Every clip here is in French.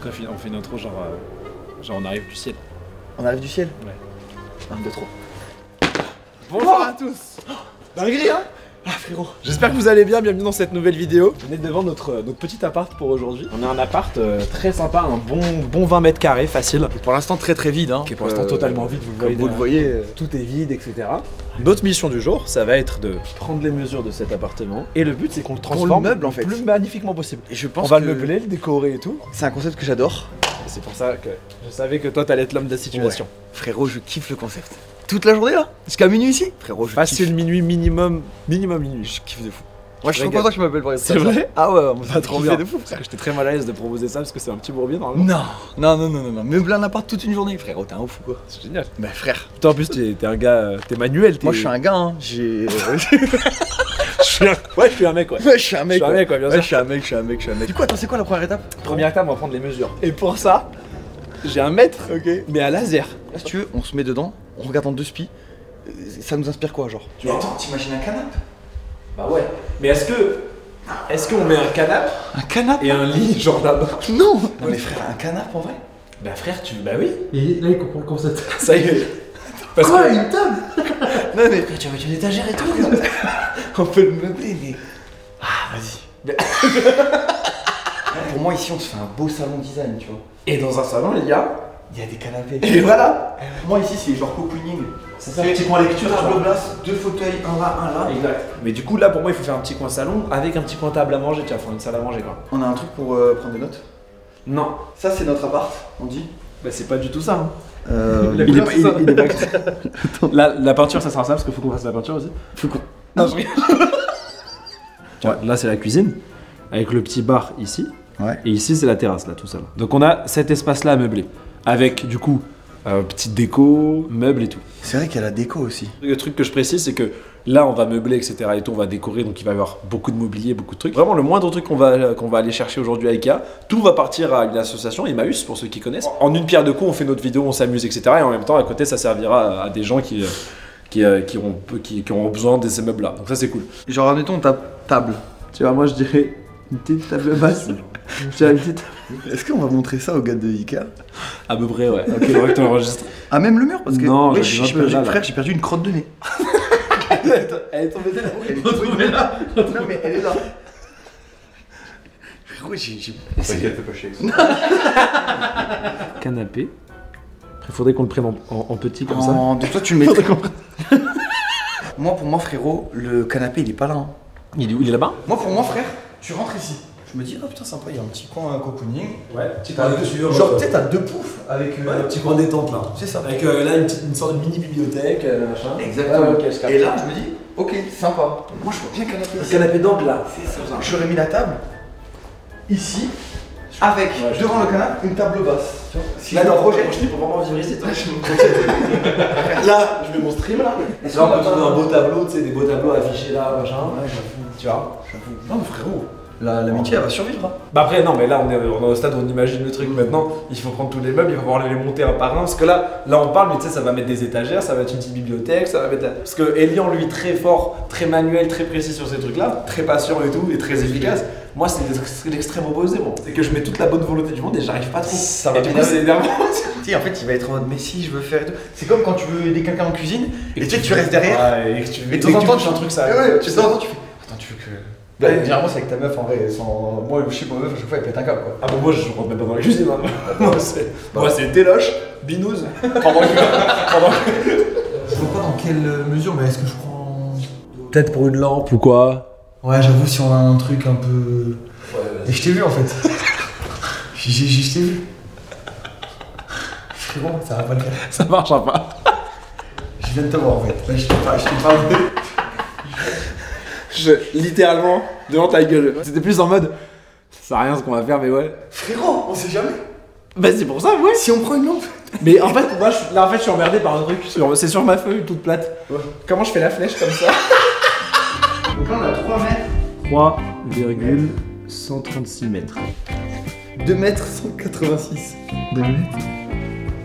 Après, on fait une intro genre on arrive du ciel. On arrive du ciel? Ouais. 1, 2, 3. Bonjour à tous. Dinguerie, hein? Ah frérot, j'espère que vous allez bien, bienvenue dans cette nouvelle vidéo. On est devant notre petit appart pour aujourd'hui. On a un appart très sympa, un bon 20 mètres carrés, facile. Et pour l'instant très vide, hein. Qui est pour l'instant totalement vide, Vous le voyez. Tout est vide, etc. Notre mission du jour, ça va être de prendre les mesures de cet appartement. Et le but, c'est qu'on le transforme meuble, en fait. le plus magnifiquement possible. Et je pense on va que le meubler, le décorer et tout. c'est un concept que j'adore. C'est pour ça que je savais que toi, t'allais être l'homme de la situation. Ouais. Frérot, je kiffe le concept. Toute la journée là? Jusqu'à minuit ici? Frérot, je Facile kiffe. minuit, minimum minuit. Je kiffe de fou. Moi je suis trop Regarde. content que tu m'appelles pour C'est vrai? Ah ouais, on va trop bien. de fou. Parce que j'étais très mal à l'aise de proposer ça parce que c'est un petit bourbier normalement. Non. Meubler un appart toute une journée, frérot, t'es un ouf ou quoi? C'est génial. Bah frère. Toi en plus t'es un gars, t'es manuel. Moi je suis un gars, hein. J'ai. Ouais, je suis un mec, ouais. Ouais, je suis un mec. Je suis un mec, quoi, bien Ouais, sûr. je suis un mec. Du coup, attends, c'est quoi la première étape? Première étape, on va prendre les mesures. Et pour ça, j'ai un mètre, mais à laser. Là, si tu veux, on se met dedans, on regarde en deux spies. Ça nous inspire quoi, genre? Tu vois? Attends, t'imagines un canapé? Bah ouais. Mais est-ce qu'on met un canapé Un canapé? et un lit genre là-bas? Non! Non, mais frère, un canapé en vrai? Bah frère, bah oui. Et là, il comprend le concept. Ça y est. Parce Quoi, que une table? Non, mais. tu vas mettre une étagère et tout. On peut le meubler, mais. Ah, vas-y. Pour moi, ici, on se fait un beau salon design, tu vois. Et dans un salon, il y a. Il y a des canapés. Et voilà. Pour moi, ici, c'est genre cocooning. C'est un petit coin lecture. Table basse, deux fauteuils, un là, un là. Exact. Mais du coup, là, pour moi, il faut faire un petit coin salon avec un petit coin table à manger. Tu vas faire une salle à manger, quoi. On a un truc pour prendre des notes. Non. Ça, c'est notre appart, on dit. Bah, c'est pas du tout ça. Hein. Il est pas. La peinture, ça sera ça parce qu'il faut qu'on fasse la peinture aussi. Faut qu'on. Non, je rigole. Tu vois, là, c'est la cuisine avec le petit bar ici. Ouais. Et ici, c'est la terrasse, là, tout ça. Là. Donc, on a cet espace-là à meubler avec, du coup, petite déco, meubles et tout. C'est vrai qu'il y a la déco aussi. Le truc que je précise, c'est que là, on va meubler, etc. et tout, on va décorer, donc il va y avoir beaucoup de mobilier, beaucoup de trucs. Vraiment, le moindre truc qu'on va aller chercher aujourd'hui à Ikea, tout va partir à une association, Emmaüs, pour ceux qui connaissent. En une pierre deux coups, on fait notre vidéo, on s'amuse, etc. Et en même temps, à côté, ça servira à des gens qui auront besoin de ces meubles-là. Donc ça, c'est cool. Genre, admettons, table. Tu vois, moi, je dirais une petite table basse. Est-ce qu'on va montrer ça aux gars de Ikea? À peu près, ouais. Ok, faudrait que tu l'enregistres. Ah, même le mur? Parce que. Non, ouais, j'abuse un peu, là, frère, j'ai perdu une crotte de nez. Elle est tombée là. là. Non, mais elle est là. Frérot, j'ai. T'inquiète, fais pas chier avec ça. Canapé. Il faudrait qu'on le prenne en petit comme ça. Donc toi, tu le mets. Moi, pour moi, frérot, le canapé, il est pas là. Hein. Il est là-bas? Moi, pour moi, frère, tu rentres ici. Je me dis, oh putain, sympa, il y a un petit coin cocooning. Ouais, Genre, peut-être t'as deux poufs avec. un petit coin détente là. C'est ça. Avec là une sorte de mini bibliothèque, machin. Exactement. Ouais, ok, je capte. Et là, je me dis, ok, sympa. Moi, je vois bien canapé Le ici. canapé d'angle là. J'aurais mis la table ici, avec Ouais, je devant comprends. le canapé une table basse. Tu vois, si Là, je dans me le projette, projet, pour vraiment vivre ici. je me projette. Là, je mets mon stream là. Et là, on peut trouver un beau tableau, tu sais, des beaux tableaux affichés là, machin. Ouais, j'avoue. Tu vois. Non, mais frérot, l'amitié, elle va survivre. Hein. Bah après, non, mais là, on est au stade où on imagine le truc. Maintenant, il faut prendre tous les meubles, il va falloir les monter un par un. Parce que là on parle, mais tu sais, ça va mettre des étagères, ça va être une petite bibliothèque, ça va mettre. Parce que Elian, lui, très fort, très manuel, très précis sur ces trucs-là, très patient et tout, et très efficace. Moi, c'est l'extrême opposé, bon. C'est que je mets toute la bonne volonté du monde et j'arrive pas trop. Ça va et du coup, m'énerver. c'est énervant. Tu sais, en fait, il va être en mode, mais si, je veux faire et tout. C'est comme quand tu veux aider quelqu'un en cuisine, et tu sais, tu restes derrière. Ouais, et que tu Et de temps en temps, tu un truc, ça. Ouais, tu sais, de temps en temps, tu fais. Attends, tu veux que. Bah, généralement, c'est avec ta meuf en vrai. Sans... Moi, je sais que ma meuf, à chaque fois, elle pète un câble quoi. Ah bon, moi, je rentre même pas dans la cuisine. Hein. Moi, c'est téloche, binouze. Pendant que. Je vois pas dans quelle mesure, mais est-ce que je prends. Peut-être pour une lampe ou quoi. Ouais, j'avoue, si on a un truc un peu. Et je t'ai vu en fait. Je t'ai vu. Frérot, ça va pas le faire. Ça marchera pas. Je viens de te voir en fait. Là, je t'ai parlé. Littéralement, devant ta gueule. C'était plus en mode. Ça sert à rien ce qu'on va faire, mais ouais. Frérot, on sait jamais. Bah, c'est pour ça, ouais. Si on prend une lampe. Mais en fait, moi, je suis emmerdé par un truc. C'est sur ma feuille toute plate. Ouais. Comment je fais la flèche comme ça? Donc là, on a 3 mètres. 3,136 mètres. 2 mètres 186. 2 mètres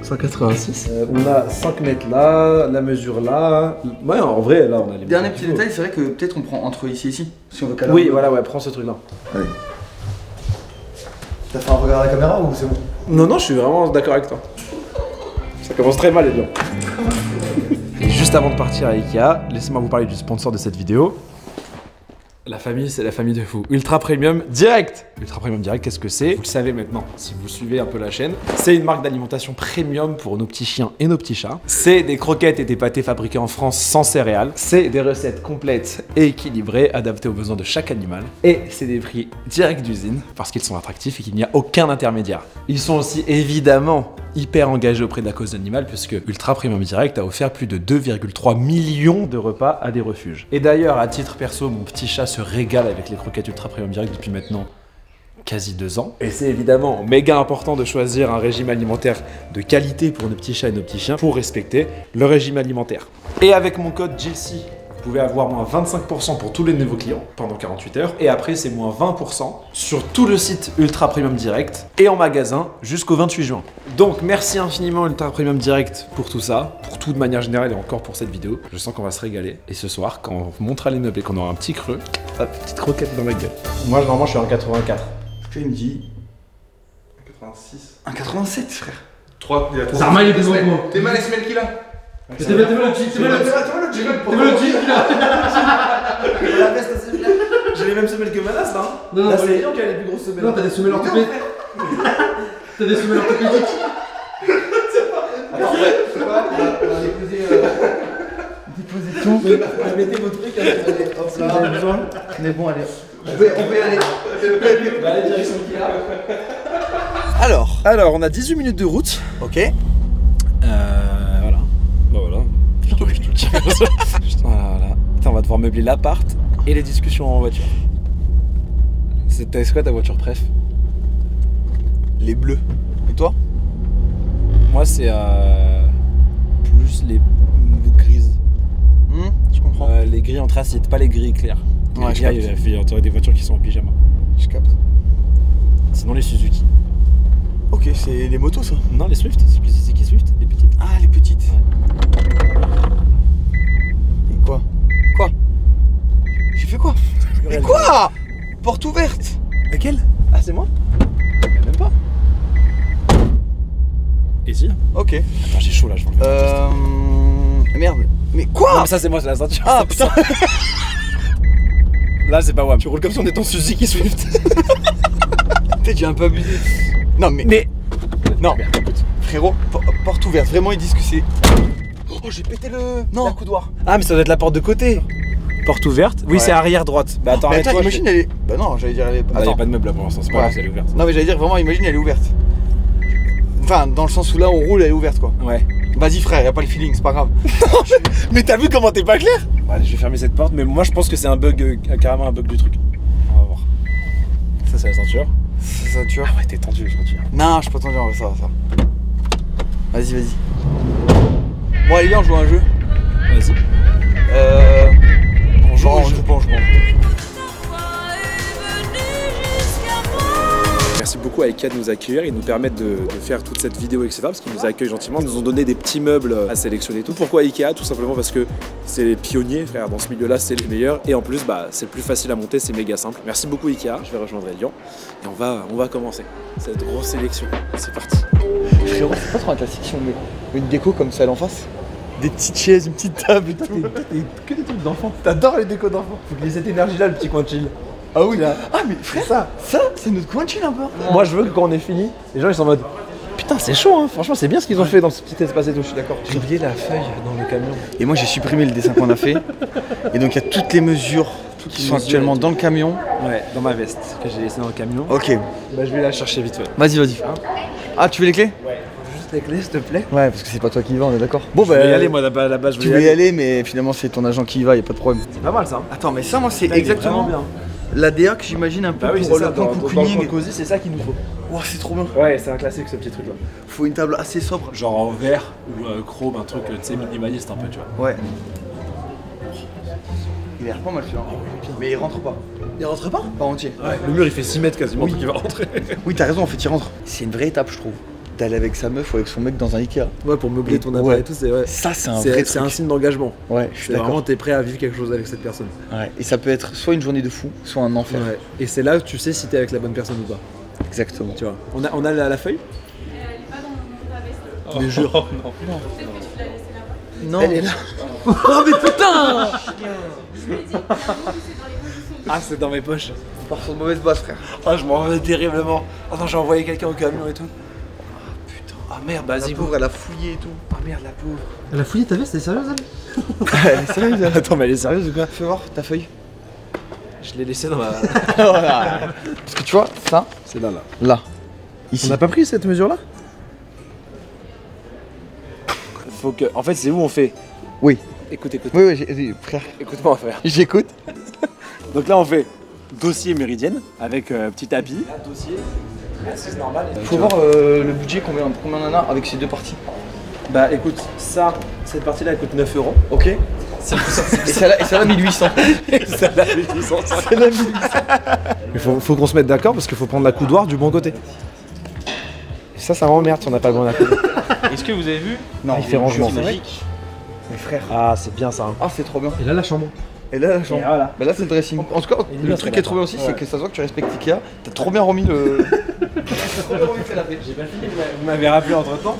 186. On a 5 mètres là, la mesure là. Ouais, en vrai, là, on a les Dernier mesures petit qu'il faut. détail, c'est vrai que peut-être on prend entre ici et ici. Si on veut caler. Oui, voilà, ouais, prends ce truc là. Allez. T'as fait un regard à la caméra ou c'est bon? Non, non, je suis vraiment d'accord avec toi. Ça commence très mal, Elian. Et juste avant de partir à Ikea, laissez-moi vous parler du sponsor de cette vidéo. La famille, c'est la famille de fou. Ultra Premium Direct. Ultra Premium Direct, qu'est-ce que c'est? Vous le savez maintenant, si vous suivez un peu la chaîne. C'est une marque d'alimentation premium pour nos petits chiens et nos petits chats. C'est des croquettes et des pâtés fabriqués en France sans céréales. C'est des recettes complètes et équilibrées, adaptées aux besoins de chaque animal. Et c'est des prix directs d'usine, parce qu'ils sont attractifs et qu'il n'y a aucun intermédiaire. Ils sont aussi évidemment hyper engagés auprès de la cause animale, puisque Ultra Premium Direct a offert plus de 2,3 millions de repas à des refuges. Et d'ailleurs, à titre perso, mon petit chat se régale avec les croquettes Ultra Premium Direct depuis maintenant quasi 2 ans. Et c'est évidemment méga important de choisir un régime alimentaire de qualité pour nos petits chats et nos petits chiens pour respecter le régime alimentaire. Et avec mon code JELSY, vous pouvez avoir moins 25% pour tous les nouveaux clients pendant 48 heures. Et après, c'est moins 20% sur tout le site Ultra Premium Direct et en magasin jusqu'au 28 juin. Donc, merci infiniment Ultra Premium Direct pour tout ça, pour tout de manière générale et encore pour cette vidéo. Je sens qu'on va se régaler. Et ce soir, quand on montrera les meubles et qu'on aura un petit creux, hop, petite croquette dans la gueule. Moi, normalement, je suis en 84. Il me dit 86. un 87, frère. 3, il y a 3. Zarma, il est devant moi. T'es mal les semaines qu'il a. T'es mal le jean, t'es mal le jean là. La veste à semelle. J'ai les mêmes semelles que Manas là. Non, Là, c'est Elian qui a les plus grosses semelles. Non, t'as des semelles orthopédiques. T'as des semelles orthopédiques. Attends, on va déposer tout. Mettez vos trucs. Hop là, on a besoin. On est bon, allez. On peut y aller. Allez, direction Ikea. Alors, on a 18 minutes de route. ok. Voilà. Bah voilà. Je te le tiens comme ça. Voilà. Attends, on va devoir meubler l'appart et les discussions en voiture. C'est quoi ta voiture préf? Les bleus. Et toi? Moi, c'est plus les grises. Je comprends. Les gris anthracite, pas les gris clairs. Ouais, Les je gris, capte. il y a des voitures qui sont en pyjama. Je capte. Sinon, les Suzuki. Ok, c'est les motos ça. Non, les Swift, c'est qui Swift? Les petites. Ah, les petites. Et quoi? Quoi? J'ai fait quoi? Mais quoi? Porte ouverte. Laquelle? Ah, c'est moi? Même pas. Et si? Ok. Attends, j'ai chaud là, je vais enlever. Merde. Mais quoi? Non, mais ça, c'est moi, c'est la ceinture. Ah putain. Là, c'est pas WAM. Tu roules comme si on était en Suzuki Swift. Peut-être j'ai un peu abusé. Non mais. Non, frérot, porte ouverte. Vraiment, ils disent que c'est. Oh, j'ai pété la coudoir. Ah, mais ça doit être la porte de côté. Porte ouverte? Oui, Ouais. c'est arrière droite. Bah attends, Mais attends, arrête-toi, imagine, elle est. Bah non, j'allais dire, elle est. Bah, y a Attends. pas de meuble là pour l'instant, c'est pas Ouais. grave, elle est ouverte. Non, mais j'allais dire vraiment, imagine, elle est ouverte. Enfin, dans le sens où là, on roule, elle est ouverte quoi. Ouais. Vas-y, frère, y a pas le feeling, c'est pas grave. Mais t'as vu comment t'es pas clair? Bah, allez, je vais fermer cette porte, mais moi je pense que c'est un bug, carrément un bug du truc. On va voir. Ça, c'est la ceinture. C'est ça, tu vois. Ah ouais, t'es tendu, je retire. Non, je suis pas tendu, on va ça, ça. Vas-y. Bon, allez, viens, on joue à un jeu. Vas-y. On joue, on joue pas. Merci beaucoup à Ikea de nous accueillir, ils nous permettent de faire toute cette vidéo, etc. Parce qu'ils nous accueillent gentiment, ils nous ont donné des petits meubles à sélectionner et tout. Pourquoi Ikea? Tout simplement parce que c'est les pionniers, frère, dans ce milieu-là, c'est les meilleurs. Et en plus, bah, c'est le plus facile à monter, c'est méga simple. Merci beaucoup Ikea, je vais rejoindre Elian. Et on va commencer cette grosse sélection. C'est parti. Frérot, c'est pas trop un classique si on met une déco comme celle en face? Des petites chaises, une petite table et tout. Que des trucs d'enfants. T'adores les décos d'enfants. Faut qu'il y ait cette énergie-là, le petit coin de chill. Ah oui, là. Ah mais frère, ça c'est notre coin de chill un peu. Moi, je veux que quand on est fini, les gens ils sont en mode putain, c'est chaud, hein. Franchement, c'est bien ce qu'ils ont fait dans ce petit espace et tout. Je suis d'accord. J'ai oublié la feuille dans le camion. Et moi j'ai supprimé le dessin qu'on a fait. Et donc il y a toutes les mesures qui sont actuellement dans le camion. Ouais, dans ma veste que j'ai laissée dans le camion. Ok. Bah, je vais la chercher vite fait. Vas-y. Ah, tu veux les clés? Ouais. Juste les clés, s'il te plaît. Ouais, parce que c'est pas toi qui y vas, on est d'accord. Bon Je vais y aller, moi, là-bas, je vais Tu veux y aller, mais finalement c'est ton agent qui y va, y a pas de problème. C'est pas mal ça. Attends, mais ça, moi c'est Là, il est exactement vraiment bien. l'ADA que j'imagine un peu Bah oui, pour c'est ça. le coin Dans le cocooning. cosy, c'est ça qu'il nous faut. Ouah, c'est trop bien. Ouais, c'est un classique ce petit truc là. Faut une table assez sobre. Genre en verre ou chrome, un truc, tu sais, minimaliste un peu, tu vois. Ouais. Il a l'air pas mal celui-là. Mais il rentre pas. Il rentre pas? Pas entier. Ouais. Le mur il fait 6 mètres quasiment, Oui. donc il va rentrer. Oui, t'as raison, en fait, il rentre. C'est une vraie étape, je trouve. D'aller avec sa meuf ou avec son mec dans un Ikea. Ouais, pour meubler ton appart Ouais. et tout, c'est ouais. Ça, c'est un vrai C'est un truc. signe d'engagement. Ouais, je suis C'est vraiment, d'accord. t'es prêt à vivre quelque chose avec cette personne. Ouais. Et ça peut être soit une journée de fou, soit un enfer. Ouais. Et c'est là que tu sais si t'es avec la bonne personne ou pas. Exactement. Tu vois. On a la feuille. Elle est pas dans ta veste. Mais jure. Peut-être que tu l'as laissée là-bas. Non. Elle est là. Oh mais putain. Je l'ai dit. C'est dans les positions. Ah, c'est dans mes poches. Par son mauvaise base, frère. Ah, je m'en vais terriblement. Attends, j'ai envoyé quelqu'un au camion et tout. Ah putain. Ah merde, La vas-y. pauvre, elle a fouillé et tout. Ah merde, la pauvre. Elle a fouillé ta veste, elle est sérieuse elle? Elle est sérieuse, elle. Attends, mais elle est sérieuse ou quoi? Fais voir ta feuille. Je l'ai laissé dans ma. Voilà. Parce que tu vois, ça, C'est là. là. On Ici. n'a pas pris cette mesure là? Faut que. En fait, c'est où on fait. Oui. Écoute. Oui, frère. Écoute-moi, frère. J'écoute. Donc là, on fait dossier méridienne avec petit tapis. Dossier. Assise normale. Faut voir le budget, combien on en a avec ces deux parties. Bah écoute, cette partie-là, elle coûte 9 euros. Ok. Et celle-là 1800. Celle-là, 1800. Celle-là 1800. Il faut qu'on se mette d'accord parce qu'il faut prendre la coudoir du bon côté. Et ça m'emmerde si on n'a pas le bon accord. Est-ce que vous avez vu? Non, Il fait rangement. c'est magique. Mais frère. Ah, c'est bien ça. Hein. Ah, c'est trop bien. Et là la chambre. Et là, la chambre. Et voilà. Bah là, c'est le dressing. En tout cas, Il est le bien, truc ce qui est trop bien aussi, Ouais. c'est que ça se voit que tu respectes Ikea. T'as trop bien remis le. T'as trop bien remis le canapé. J'ai pas fini, vous m'avez rappelé entre temps.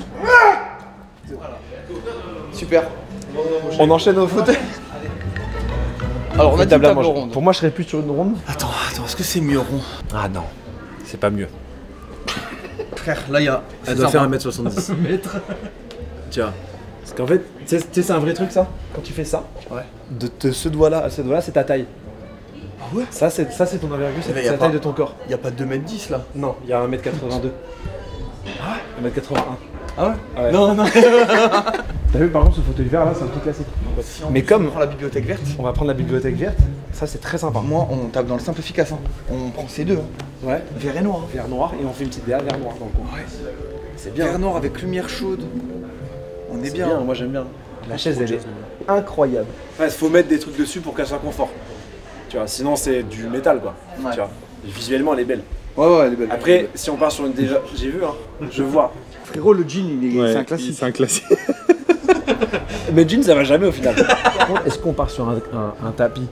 Super. On enchaîne au fauteuil. Alors, on a dit Table à table manger. ronde. Pour moi, je serais plus sur une ronde. Attends, est-ce que c'est mieux rond? Ah non, c'est pas mieux. Frère, là, il y a. Elle doit faire 1m70. Tu vois. Parce qu'en fait, tu sais, c'est un vrai truc ça. Quand tu fais ça, Ouais. de ce doigt-là à ce doigt-là, c'est ta taille. Ah ouais? Ça, c'est ton envergure, Eh ben, c'est y a la pas- taille de ton corps. Il y a pas 2m10 là. Non, il y a 1m82. Ah ouais 1m81. Ah ouais? Ouais. Non. T'as vu, par contre, ce fauteuil vert là, c'est un truc classique. Mais comme on prend la bibliothèque verte, on va prendre la bibliothèque verte, ça c'est très sympa. moi, on tape dans le simple efficace. Hein. On prend ces deux. Hein. Ouais. Vert et noir. Hein. Vert noir et on fait une petite DA vert noir dans le coin. Ouais. C'est bien. Vert noir avec lumière chaude. On est C'est bien. moi j'aime bien. La chaise elle est incroyable. Il faut mettre des trucs dessus pour qu'elle soit confort. Tu vois, sinon c'est du métal quoi. Ouais. Tu vois. Et visuellement elle est belle. Ouais, elle est belle. Après, si on part sur une déjà, j'ai vu hein, je vois. Frérot, le jean, c'est un classique. C'est un classique. Mais jean ça va jamais au final. Par contre, est-ce qu'on part sur un tapis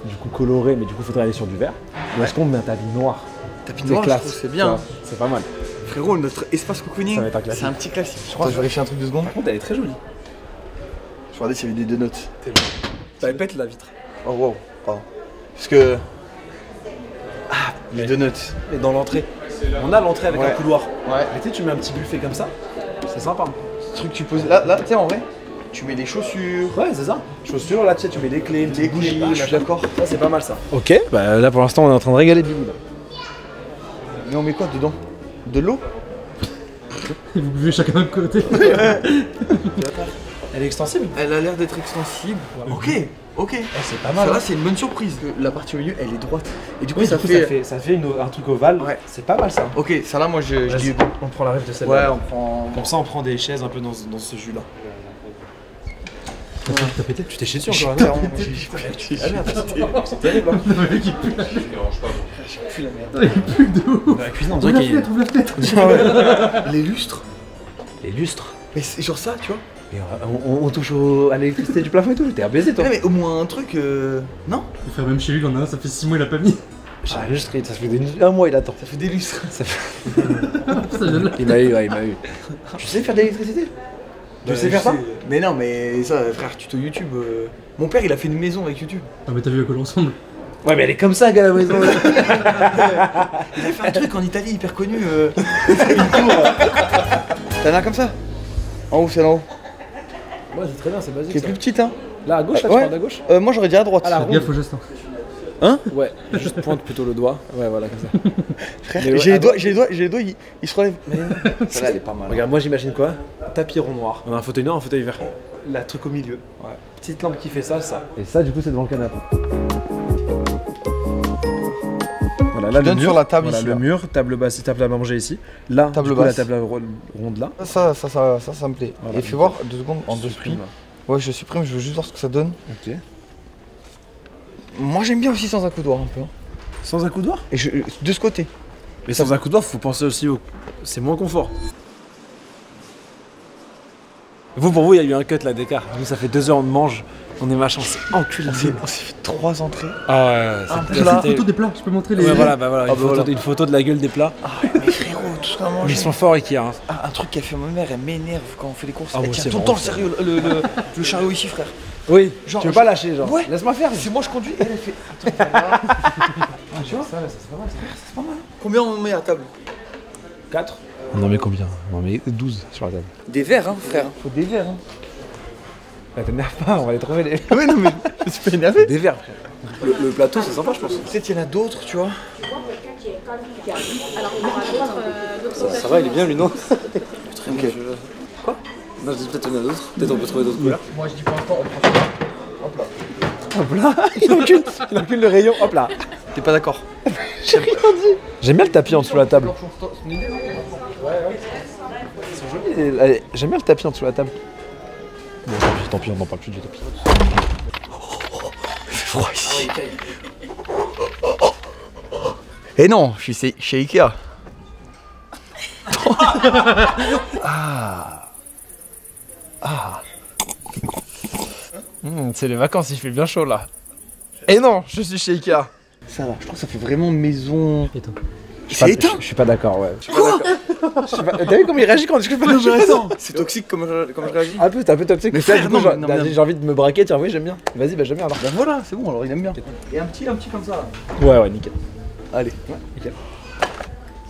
du coup coloré, mais du coup faudrait aller sur du vert, ou est-ce qu'on met un tapis noir? Tapis C'est noir, je classe, trouve, c'est tu bien. vois, c'est pas mal. Frérot, notre espace Ça cocooning, va être un classique. c'est un petit classique. Je crois que je vérifie un truc 2 secondes. Par contre elle est très jolie. Je regardais s'il y avait des 2 notes. Ça pète la vitre. Oh wow, pardon. Parce que. Ah, les 2 notes. Et dans l'entrée. On a l'entrée avec Ouais. un couloir. Ouais. Mais tu sais, tu mets un petit buffet comme ça, c'est sympa. Ce truc que tu poses. Là, tu sais, en vrai, tu mets des chaussures. Ouais, c'est ça. Chaussures, là, tu sais, tu mets des clés, une petite bougie, je suis machin. d'accord. Ça, c'est pas mal ça. Ok, bah là pour l'instant, on est en train de régaler Bibou. Mais on met quoi dedans? De l'eau? Vous buvez chacun d'un côté. Elle est extensible. Elle a l'air d'être extensible. Ok. C'est pas Ça mal. là, c'est une bonne surprise. La partie au milieu, elle est droite. Et du coup, Oui, ça, du coup, fait... ça fait un truc ovale. Ouais. C'est pas mal ça. Ok, ça là, moi, je Vas-y, dis. on prend la rêve de Ouais, celle-là. on prend. Comme ça, on prend des chaises un peu dans ce jus-là. T'as pété? Tu t'es chié dessus encore Putain, là Ah merde, c'est terrible. Hein. Le mec il pue. Plus la merde. Il pue de ouf. Dans la cuisine, on Ouvre dirait la qu'il y a fenêtre, ouvre la fenêtre. Les lustres. les lustres. Mais c'est genre ça, tu vois. Et on touche à l'électricité du plafond et tout. T'es un baiser toi. Ouais, mais au moins un truc. Non? Mon frère, même chez lui, il en a un, ça fait 6 mois, il a pas mis. Ah, juste, ça fait un mois il attend. Ça fait des lustres. Ça fait... Ça vient de là. Il m'a eu, ouais, il m'a eu. Tu sais faire de l'électricité? Tu sais faire ça? Mais non, mais ça, frère, tuto YouTube. Mon père, il a fait une maison avec YouTube. Ah, mais t'as vu à quoi l'ensemble? Ouais, mais elle est comme ça, gars, la maison. Il a fait un truc en Italie hyper connu. T'en as comme ça? En haut, c'est en haut. Ouais, c'est très bien, c'est basique. Qui est plus petite, hein? Là, à gauche, là, Ouais. tu parles à gauche? Moi, j'aurais dit à droite. Ah, la Fais ronde. gaffe au geste. Hein. Ouais, juste pointe plutôt le doigt. Ouais, voilà, comme ça. Frère, Mais ouais, j'ai les à doigts, ils se relèvent. Celle-là, elle est pas mal. Regarde, moi j'imagine quoi? Tapis rond noir. On a un fauteuil noir, un fauteuil vert. La truc au milieu. Ouais. Petite lampe qui fait ça, ça. Et ça, du coup, c'est devant le canapé. Voilà, là, donne sur la table voilà, ici, le là. mur, table basse, table à manger ici. Là, Table du coup, la basse. table ronde là. Ça me plaît. Voilà. Et fais voir 2 secondes en deux Supprime, plis. là. Ouais, je supprime, je veux juste voir ce que ça donne. Ok. Moi, j'aime bien aussi sans un coudoir un peu. Hein. Sans un coudoir? Et de ce côté. Mais sans un coudoir, faut penser aussi au. C'est moins confort. Vous, pour vous, il y a eu un cut là d'écart. Nous, ça fait 2 heures, on mange. On est machin, c'est enculé. On s'est fait 3 entrées. Ah ouais, Un c'est plat. Photo des plats, je peux montrer les. Ouais, voilà, bah voilà, Ah, bah voilà. une photo de la gueule des plats. Ah ouais, mais tout ce qu'on a Mais mangé. ils sont forts Ikea. Hein. Ah, un truc qu'a fait ma mère, elle m'énerve quand on fait les courses. Ah, Elle moi tient aussi, tout le temps vraiment, sérieux le chariot ici, frère. Oui, Genre, tu veux pas lâcher, genre. Ouais. Laisse-moi faire. C'est moi je conduis, elle fait. Attends, voilà. Tu vois Ça, c'est pas mal. C'est pas mal. Combien on met à table? 4. On en met combien? On en met 12 sur la table. Des verres, hein, frère. Faut des verres. Hein. Bah, t'énerve pas, on va les trouver les. Ouais, non, mais je suis pas énervé. Des verres, frère. Le plateau, c'est sympa, je pense. Peut-être il y en a d'autres, tu vois. Alors, on aura d'autres Ça va, il est bien lui, non? Ok. Quoi? Non, je dis peut-être il y en a d'autres. Peut-être on peut trouver d'autres couleurs. Moi je dis pour l'instant, on prend ça. Hop là, il encule le rayon, hop là. T'es pas d'accord? J'ai rien dit. J'aime bien le tapis en dessous de la table. Ils sont jolis. Allez, j'aime bien le tapis en dessous de la table. Bon, tant pis, on n'en parle plus du tapis. Il fait froid ici. Et non, je suis chez Ikea. C'est les vacances, il fait bien chaud là. Et non, je suis chez Ikea. Ça va, je trouve que ça fait vraiment maison. Je C'est éteint. Je suis pas d'accord, ouais. T'as vu comment il réagit quand je suis pas d'accord? C'est toxique comme je réagis. Un peu, t'es un peu toxique. Mais Mais frère, du coup, non, genre, non, mais non. j'ai envie de me braquer, tiens, oui, j'aime bien. Vas-y, bah j'aime bien alors. Bah voilà, c'est bon, alors il aime bien. Et un petit comme ça là. Ouais, nickel. Allez. Ouais, nickel.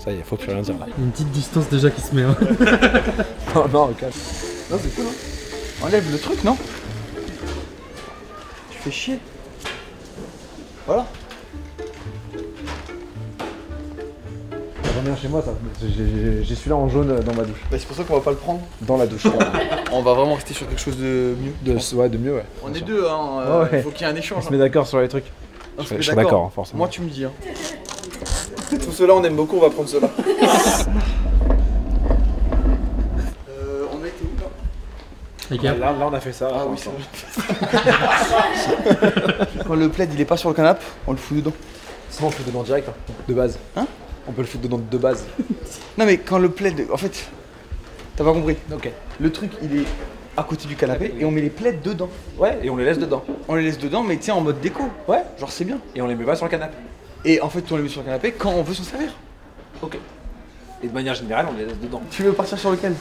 Ça y est, faut plus rien dire là. Il y a une petite distance déjà qui se met. Hein. Non, calme. Non, c'est cool, hein. Enlève le truc, non? Tu fais chier. Voilà. Reviens chez moi, ça. J'ai celui-là en jaune dans ma douche. Bah, c'est pour ça qu'on va pas le prendre. Dans la douche. On va vraiment rester sur quelque chose de mieux. Ouais, de mieux, ouais. On est deux, hein. Ouais. Faut qu'il y ait un On échange. se met d'accord sur les trucs. On se met Je serais d'accord, hein, forcément. Moi, tu me dis. Hein. Tout cela, on aime beaucoup, on va prendre cela. On a été où là? Ikea. Là, on a fait ça. Ah oui, c'est vrai. Quand le plaid il est pas sur le canapé, on le fout dedans. Sinon, on le fout dedans direct, hein, de base. Hein? On peut le foutre dedans de base. Non, mais quand le plaid. En fait, t'as pas compris. Ok. Le truc il est à côté du canapé et on met les plaids dedans. Ouais, et on les laisse dedans. On les laisse dedans, mais tiens, en mode déco. Ouais. Genre, c'est bien. Et on les met pas sur le canapé. Et en fait, on les met sur le canapé quand on veut s'en servir. Ok. Et de manière générale, on les laisse dedans. Tu veux partir sur lequel?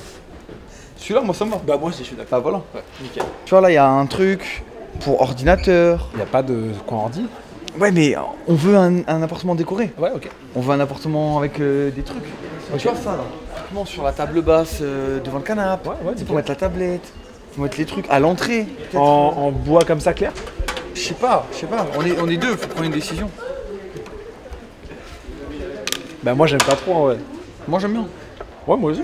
Celui-là, moi ça me va. Bah, moi aussi, je suis d'accord. Bah voilà. Ouais, nickel. Tu vois, là, il y a un truc pour ordinateur. Y a pas de coin ordi? Ouais, mais on veut un appartement décoré. Ouais, ok. On veut un appartement avec des trucs. Tu vois ça là? Typiquement sur la table basse devant le canapé. Ouais, Tu sais, nickel. pour mettre la tablette. Faut mettre les trucs à l'entrée. peut-être. En bois comme ça, clair? Je sais pas. On est deux, faut prendre une décision. Bah, moi, j'aime pas trop, en vrai. Moi j'aime bien. Ouais, moi aussi.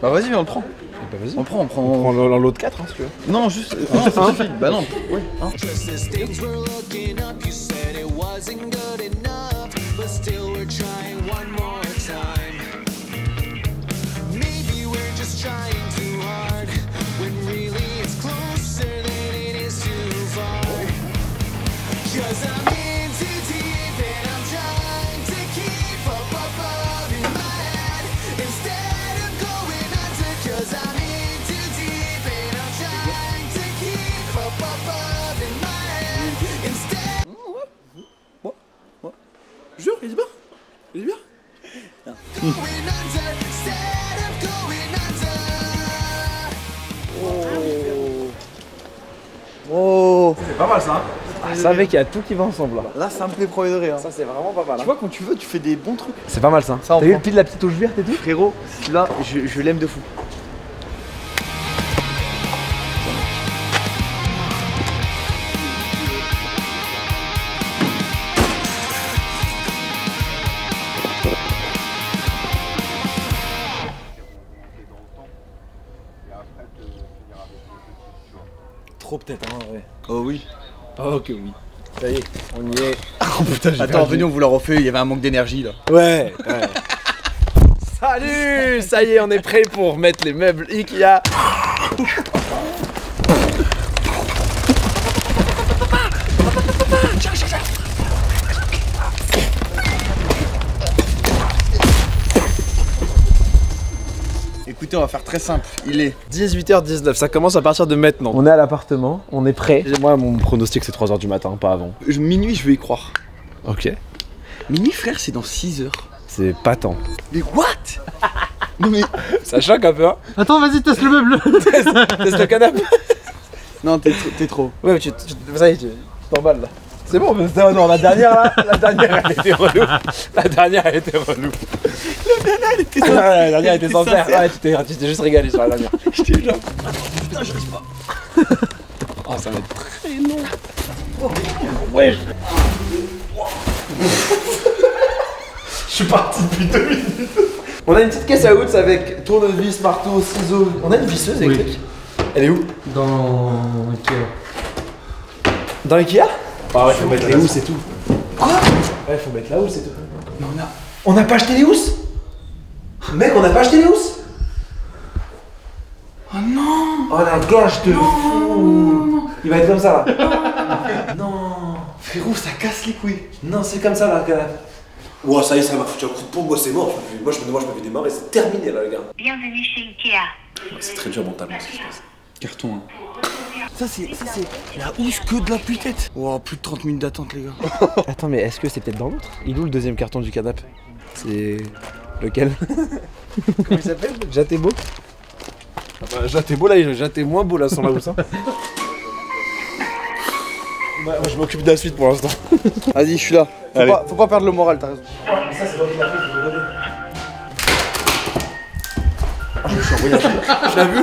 Bah vas-y, viens, on le prend. Bah, vas-y. On prend. On prend l'autre 4, hein, si tu veux. Non, juste. Non, ça suffit. Bah non. Oui. Hein. Just as things were looking up, you said it wasn't good enough, but still we're trying one more time. Maybe we're just trying too hard, when really it's closer than it is too far. 'Cause I'm in too deep and I'm trying to keep up above in my head, instead of going under. 'Cause I'm in too deep and I'm trying to keep up above in my head, instead. Jure, il est bien. Il est bien. Going under, instead of going under. Oh. C'est pas mal, ça, hein. Ah, ça avec, il y a tout qui va ensemble, là. Là, ça me fait premier degré. Hein. Ça, c'est vraiment pas mal. Tu vois, quand tu veux, tu fais des bons trucs. C'est pas mal, ça. Ça, on T'as vu prend. le pile de la petite touche verte et tout? Frérot, celui-là, je l'aime de fou. Trop peut-être, hein, ouais. Oh oui. Oh, que oui. Ça y est, on y est. Oh putain, attends, venez, on vous l'a refait, il y avait un manque d'énergie là. Ouais, ouais. Salut! Ça y est, on est prêt pour mettre les meubles Ikea. Écoutez, on va faire très simple. Il est 18h19, ça commence à partir de maintenant. On est à l'appartement, on est prêt. Moi, mon pronostic, c'est 3h du matin, pas avant. minuit, je vais y croire. Ok. Minuit, frère, c'est dans 6 heures. C'est pas tant. Mais what? Non mais. Ça choque un peu, hein. Attends, vas-y, teste le meuble. Teste le canapé. Non, t'es trop. Ouais, mais ça y est, tu t'emballes là. C'est bon, mais non, la dernière là, la dernière elle était relou. La dernière elle était relou. La dernière elle était sincère. Ouais, tu t'es juste régalé sur la dernière. J'étais là. Putain, j'arrive pas. Oh, ça va être très long. Ouais. Je suis parti depuis 2 minutes. On a une petite caisse à outs avec tournevis, marteau, ciseaux. On a une visseuse électrique. Elle est où? Dans Ikea. Dans Ikea? Ah ouais, faut mettre les housses et tout. Quoi? Ouais, faut mettre la housse et tout. Mais on n'a pas acheté les housses? Mec, on n'a pas acheté les housses? Oh non! Oh la gâche de fou! Il va être comme ça là. Non! Frérot, ça casse les couilles. Non, c'est comme ça là, gars. Ouah, ça y est, ça m'a foutu un coup de pompe, moi c'est mort. Moi je me fais démarrer, c'est terminé là, les gars. Bienvenue chez Ikea. C'est très dur mentalement ce qui se passe. Carton, hein. Ça c'est la housse que de la putette. Wow, plus de 30 minutes d'attente les gars. Attends, mais est-ce que c'est peut-être dans l'autre? Il est où le deuxième carton du canapé? C'est. Lequel? Comment il s'appelle? Jaté beau? Enfin, Jaté beau là, Jaté moins beau là sans la housse. Hein. Moi je m'occupe de la suite pour l'instant. Vas-y, je suis là. Faut pas perdre le moral, t'as raison. Mais ça, c'est pas qu'il a fait, je vais le donner. Je suis envoyé. Tu l'as vu?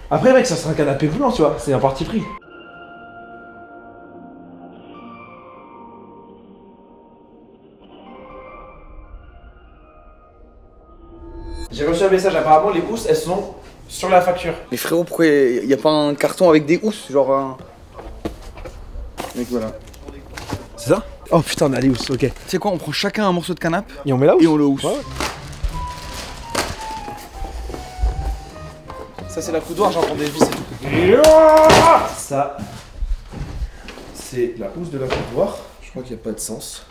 Après, mec, ça sera un canapé blanc, tu vois. C'est un parti pris. J'ai reçu un message, apparemment, les housses, elles sont sur la facture. Mais frérot, pourquoi y a pas un carton avec des housses? Genre un. Mec, voilà. C'est ça? Oh putain, on a les housses, ok. Tu sais quoi, on prend chacun un morceau de canapé Et on met la housse? et on le housse. Ouais. Ça, c'est la coudoir, j'entends des vis et tout. Ça, c'est la housse de la coudoir. Je crois qu'il n'y a pas de sens.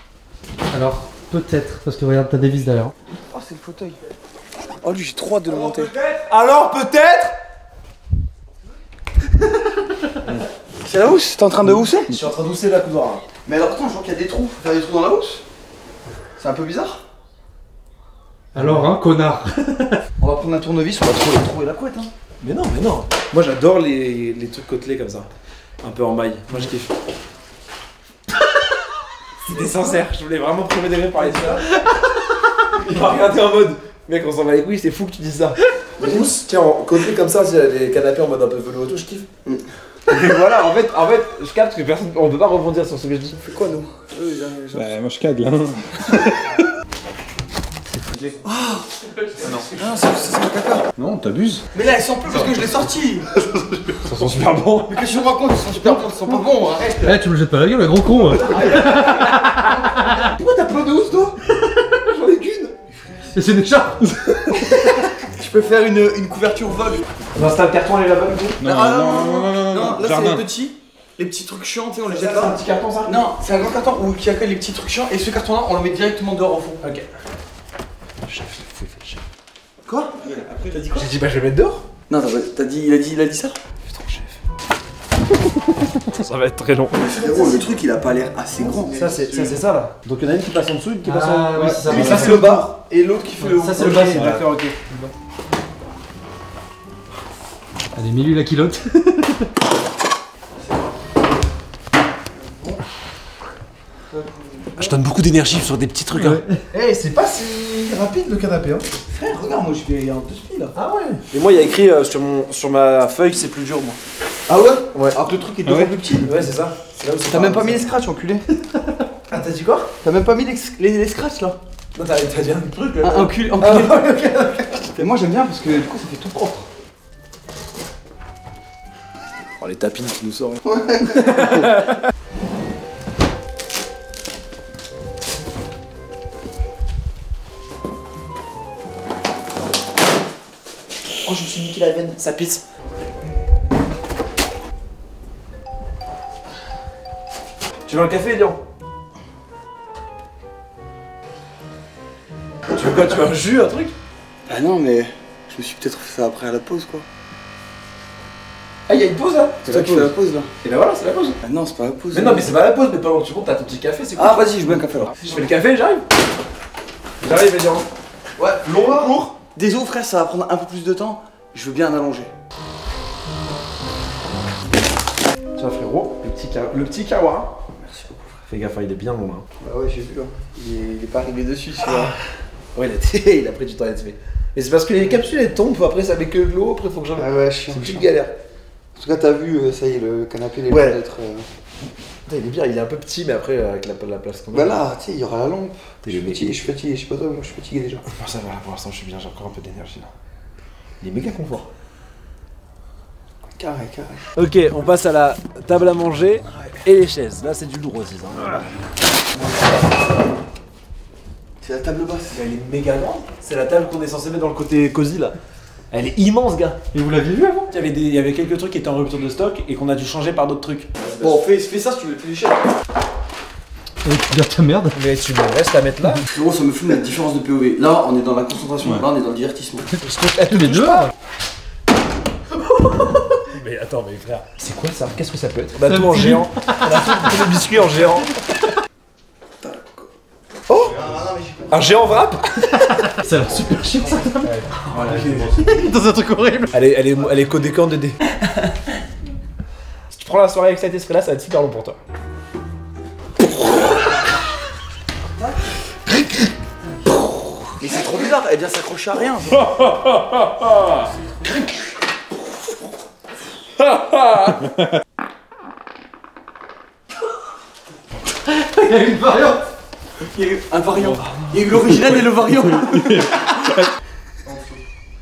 Alors, peut-être, parce que regarde, t'as des vis derrière. Oh, c'est le fauteuil. Oh, lui, j'ai trop hâte de le monter. Alors peut-être? C'est la housse? T'es en train de housser? Je suis en train d'housser la coudoir. Là. Mais alors, attends, je vois qu'il y a des trous. Faut faire des trous dans la housse? C'est un peu bizarre. Alors, hein, connard. On va prendre un tournevis, on va trouver la couette, hein. Mais non, mais non. Moi j'adore les trucs côtelés comme ça. Un peu en maille. Moi je kiffe. C'était sincère, je voulais vraiment premier degré parler de ça. Il m'a regardé en mode mec, on s'en va les couilles, c'est fou que tu dises ça. Les housses, tiens, en côtelé comme ça, les canapés en mode un peu velours et tout, je kiffe. Et voilà, en fait, je capte que personne. On peut pas rebondir sur ce que je dis. On fait quoi, nous? Bah, moi je cague là. Non, c'est mon caca. Non, t'abuses. Mais là, elles sont plus parce que je l'ai sorti. Ça sent super bon. Mais qu'est-ce que tu me racontes? Ils sont super bons, ils sont pas bons, arrête. Eh, tu me jettes pas la gueule, le gros con. Pourquoi t'as plein de housses, toi? J'en ai qu'une. Et c'est une écharpe. Je peux faire une couverture vol. On installe le carton et là-bas, du coup. Non, Ah, non, là, c'est jardin. les petits. Les petits trucs chiants, tu sais, on les C'est jette un là. petit carton, ça? Non, c'est un grand carton où il y a que les petits trucs chiants et ce carton là, on le met directement dehors au fond. Ok. Quoi? T'as dit quoi? J'ai dit bah je vais le mettre dehors. Non, t'as dit, il a dit ça? Putain, chef. Ça va être très long. Frérot, le truc il a pas l'air assez grand. Ça c'est ça là. Donc il y en a une qui passe en dessous, une qui passe en Ah, oui, c'est ça. Mais ça c'est le bas et l'autre qui fait le haut. Ça, c'est le bas, c'est Ouais. D'accord, ok. Allez, mets-lui la culotte. Je donne beaucoup d'énergie sur des petits trucs. Ouais. Eh, c'est pas si rapide le canapé. Hein. Frère, regarde, moi je vais un peu speed là. Ah ouais. Et moi il y a écrit sur ma feuille c'est plus dur moi. Ah ouais? Ouais. Alors que le truc est deux fois plus petit. Ouais c'est ça. C'est là où c'est T'as pas- même pas mis les scratchs, enculé. Ah t'as dit quoi? T'as même pas mis les scratchs là. Non t'as dit un truc là. Ah, enculé. Ah, ouais, ok. Et moi j'aime bien parce que du coup ça fait tout propre. Oh les tapines qui nous sortent. Oh je me suis niqué la veine, ça pisse. Tu veux un café, Elian? Tu veux quoi? Tu veux un jus, un truc? Ah non, mais je me suis peut-être fait ça après à la pause quoi. Ah y'a une pause là? C'est toi qui fais la pause là. Et ben voilà, c'est la pause. Ah non, c'est pas la pause. Mais non, mais c'est pas la pause, mais pendant que tu montes, t'as ton petit café, c'est cool. Ah vas-y, je bois un café alors. Je fais le café et j'arrive. J'arrive, Elian. Ouais, long, court. Désolé frère, ça va prendre un peu plus de temps. Je veux bien en allonger. Tiens frérot, le petit kawa. Merci beaucoup. Fais gaffe, il est bien long. Hein. Bah ouais, j'ai vu. Hein. Il est pas arrivé dessus, celui-là. Ouais, il a pris du temps à être fait. Mais c'est parce que les capsules elles tombent, après ça met que de l'eau, après faut que j'en. Ah ouais, chiant. C'est une petite galère. En tout cas, t'as vu, ça y est, le canapé, il est Ouais. peut-être. Putain, il est bien, il est un peu petit, mais après avec la place qu'on a. Bah là, tu sais, il y aura la lampe. Je Il est suis fatigué, je sais pas toi, moi je suis fatigué déjà. Bon, ça va, pour l'instant je suis bien, j'ai encore un peu d'énergie là. Il est méga confort. Carré. Ok, on passe à la table à manger et les chaises. Là c'est du lourd aussi. Hein. C'est la table basse. Elle est méga grande. C'est la table qu'on est censé mettre dans le côté cosy là. Elle est immense, gars. Et vous l'aviez vu avant? Il y avait quelques trucs qui étaient en rupture de stock et qu'on a dû changer par d'autres trucs. Bon, fais ça si tu veux plus les chaises. Et tu gardes ta merde. Mais tu me restes à mettre là. Frérot, ça me fout la différence de POV. Là, on est dans la concentration, là, on est dans le divertissement. Tous les deux. Mais attends, mais frère, c'est quoi ça? Qu'est-ce que ça peut être? C'est Bah un tout en petit géant. On a fait des biscuits en géant. Oh! Un géant wrap? Ça a l'air super chiant ça. Dans un truc horrible. Elle est codée qu'en 2D. Si tu prends la soirée avec cet esprit là, ça va être super long pour toi. Mais c'est trop bizarre, elle vient s'accrocher à rien. Il y a une variante. Il y a eu un variant. Il y a eu l'original et le variant.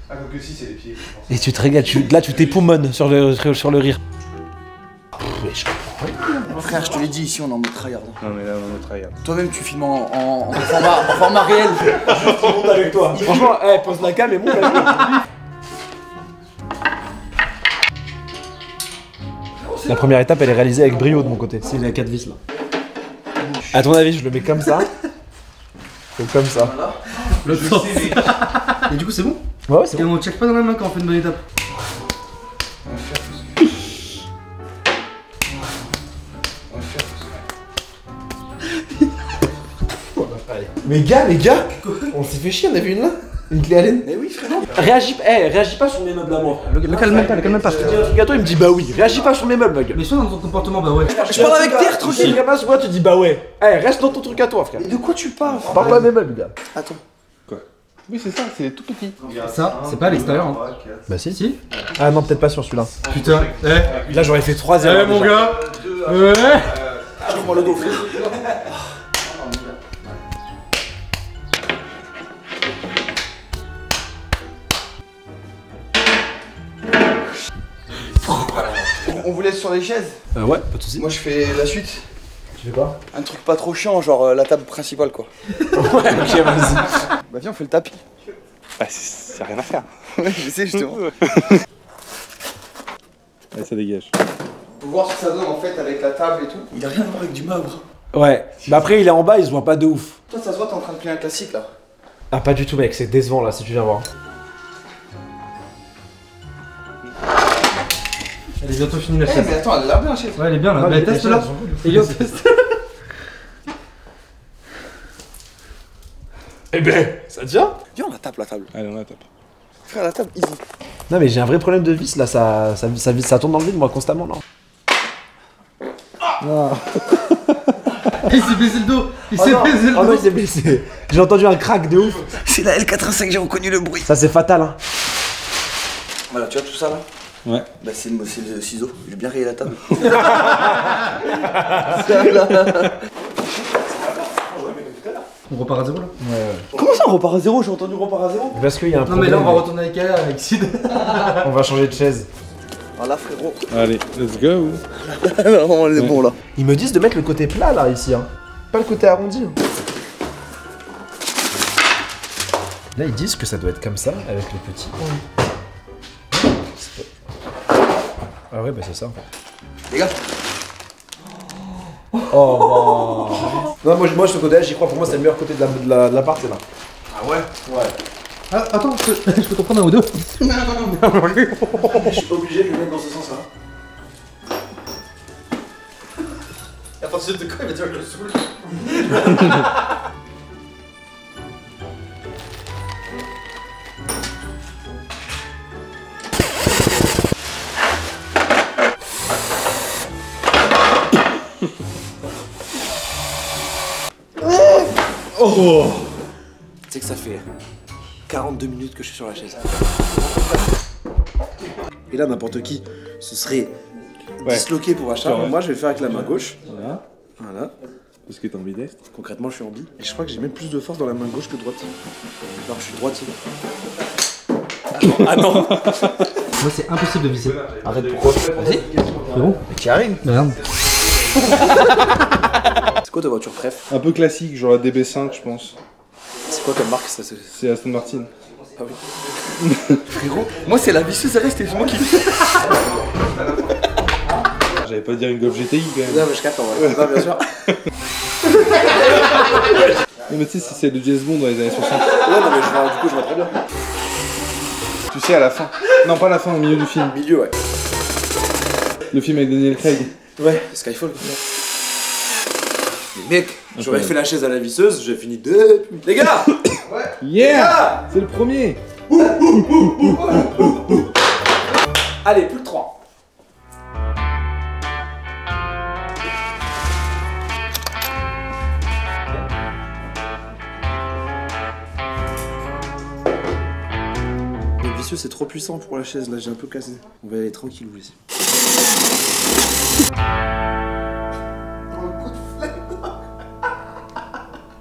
Ah, donc si, c'est les pieds. Et tu te régales, là tu t'époumones sur le rire. Mais je comprends. Frère, je te l'ai dit, ici on est en mode tryhard. Non, mais là, on est tryhard. Toi-même, tu filmes en format réel. Je monte avec toi. Franchement, pose la cam et monte avec toi. La première étape, elle est réalisée avec brio de mon côté. C'est il y a 4 vis là. À ton avis, je le mets comme ça ou comme ça? L'autre sens. Et du coup, c'est bon? Ouais, c'est Et bon. on check pas dans la main quand on fait une bonne étape. Mais gars, on s'est fait chier, on a vu une là? Une clé Allen? Mais oui, frère. Réagis pas sur mes meubles à moi. Le calme même pas, le calme même pas. Je te dis un truc à toi, il me dit bah oui. Réagis pas sur mes meubles, ma gueule. Mais sois dans ton comportement, bah ouais. Je parle avec Terre, tranquille. Tranquille. Moi, tu dis bah ouais. Reste dans ton truc à toi, frère. Mais de quoi tu parles? Parle pas de mes meubles, gars. Attends. Oui, c'est ça, c'est tout petit. Ça, c'est pas à l'extérieur. Hein. Bah si. Si. Ah non, peut-être pas sur celui-là. Putain. Là, j'aurais fait 3 erreurs. mon déjà. gars. Ouais. Chauffe-moi le dos, frère. On vous laisse sur les chaises. Ouais, pas de soucis. Moi je fais la suite. Tu fais quoi? Un truc pas trop chiant, genre la table principale quoi. Ouais, ok, vas-y. Bah viens, on fait le tapis. Bah, c'est rien à faire. Ouais, je sais justement. Allez, ça dégage. Faut voir ce que ça donne en fait avec la table et tout. Il a rien à voir avec du marbre. Ouais. Bah après, il est en bas, il se voit pas de ouf. Toi ça se voit, t'es en train de plier un classique là. Ah, pas du tout, mec, c'est décevant là, si tu viens voir. Elle est bientôt finie la Eh chaise. mais attends, elle a l'air bien la chaise. Ouais, elle est bien là. Ah, Bah, mais teste les là. chaises sont cool. Et yo, teste. Eh ben, ça tient? Viens, on la tape la table. Allez, on la tape. Frère, la table, easy. Non, mais j'ai un vrai problème de vis là, ça tourne dans le vide, moi, constamment là. Il s'est baissé le dos. Il s'est baisé le Oh non, dos. il s'est blessé. J'ai entendu un crack de ouf. C'est la L85, j'ai reconnu le bruit. Ça, c'est fatal, hein. Voilà, tu vois tout ça là? Ouais. Bah c'est le ciseau, j'ai bien rayé la table. On repart à zéro là. Comment ça on repart à zéro? J'ai entendu repart à zéro. Parce qu'il y a un Non, problème. mais là, on va retourner avec elle, avec Sid. On va changer de chaise. Voilà frérot. Allez, let's go. Non, on est bon là. Ils me disent de mettre le côté plat là, ici, hein. Pas le côté arrondi. hein. Là, ils disent que ça doit être comme ça, avec le petit. Ah ouais, bah c'est ça en fait. Les gars. Oh non. Non, moi ce côté-là, j'y crois. Pour moi, c'est le meilleur côté de l'appart, c'est là. Ah ouais? Ouais. Ah, attends, je peux t'en prendre un ou deux. Je suis pas obligé de le mettre dans ce sens là. À partir de quoi il va dire que je le saoule? Oh. Tu sais que ça fait 42 minutes que je suis sur la chaise. Et là, n'importe qui, ce serait disloqué pour achat. Moi, je vais le faire avec la main gauche. Voilà. Parce que t'es ambidestre. Concrètement, je suis ambi. Et je crois que j'ai même plus de force dans la main gauche que droite. Alors, je suis droitier. Ah non. Moi, c'est impossible de visser. Arrête, pourquoi? Vas-y. C'est bon? Mais qui arrive? Merde. C'est quoi ta voiture préf? Un peu classique, genre la DB5, je pense. C'est quoi comme marque ça? C'est Aston Martin. Ah oui. Frérot, moi c'est la visseuse reste et c'est moi qui. J'allais pas dire une Golf GTI quand même. Non, mais je capte en vrai. Non, bien sûr. Non, mais tu sais, si c'est de James Bond dans les années 60. Ouais, non, mais du coup, je vois très bien. Tu sais, à la fin. Non, pas à la fin, au milieu du film. Milieu, ouais. Le film avec Daniel Craig. Ouais, Skyfall. Mais mec, j'aurais fait la chaise à la visseuse, j'ai fini depuis. Les gars! Yeah! C'est le premier! Allez, plus de 3. Le vicieux c'est trop puissant pour la chaise, là j'ai un peu cassé. On va y aller tranquille ici.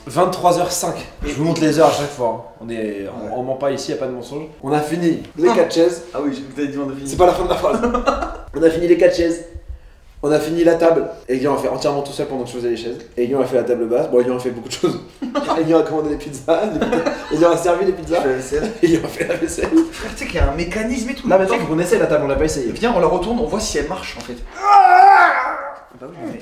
23h05. Je vous montre les heures à chaque fois. On ment pas ici, y a pas de mensonge. On a fini les 4 chaises. Ah oui, vous avez dit on a fini. C'est pas la fin de la phrase. On a fini les 4 chaises. On a fini la table. Et Guillaume a fait entièrement tout seul pendant que je faisais les chaises. Et Guillaume a fait la table basse. Bon, Guillaume a fait beaucoup de choses. Guillaume a commandé des pizzas. Guillaume a servi les pizzas. Et Guillaume a fait la vaisselle. Frère, tu sais qu'il y a un mécanisme et tout. Là maintenant, faut qu'on essaie la table, on l'a pas essayé. Viens, on la retourne, on voit si elle marche en fait. Bah oui, mais.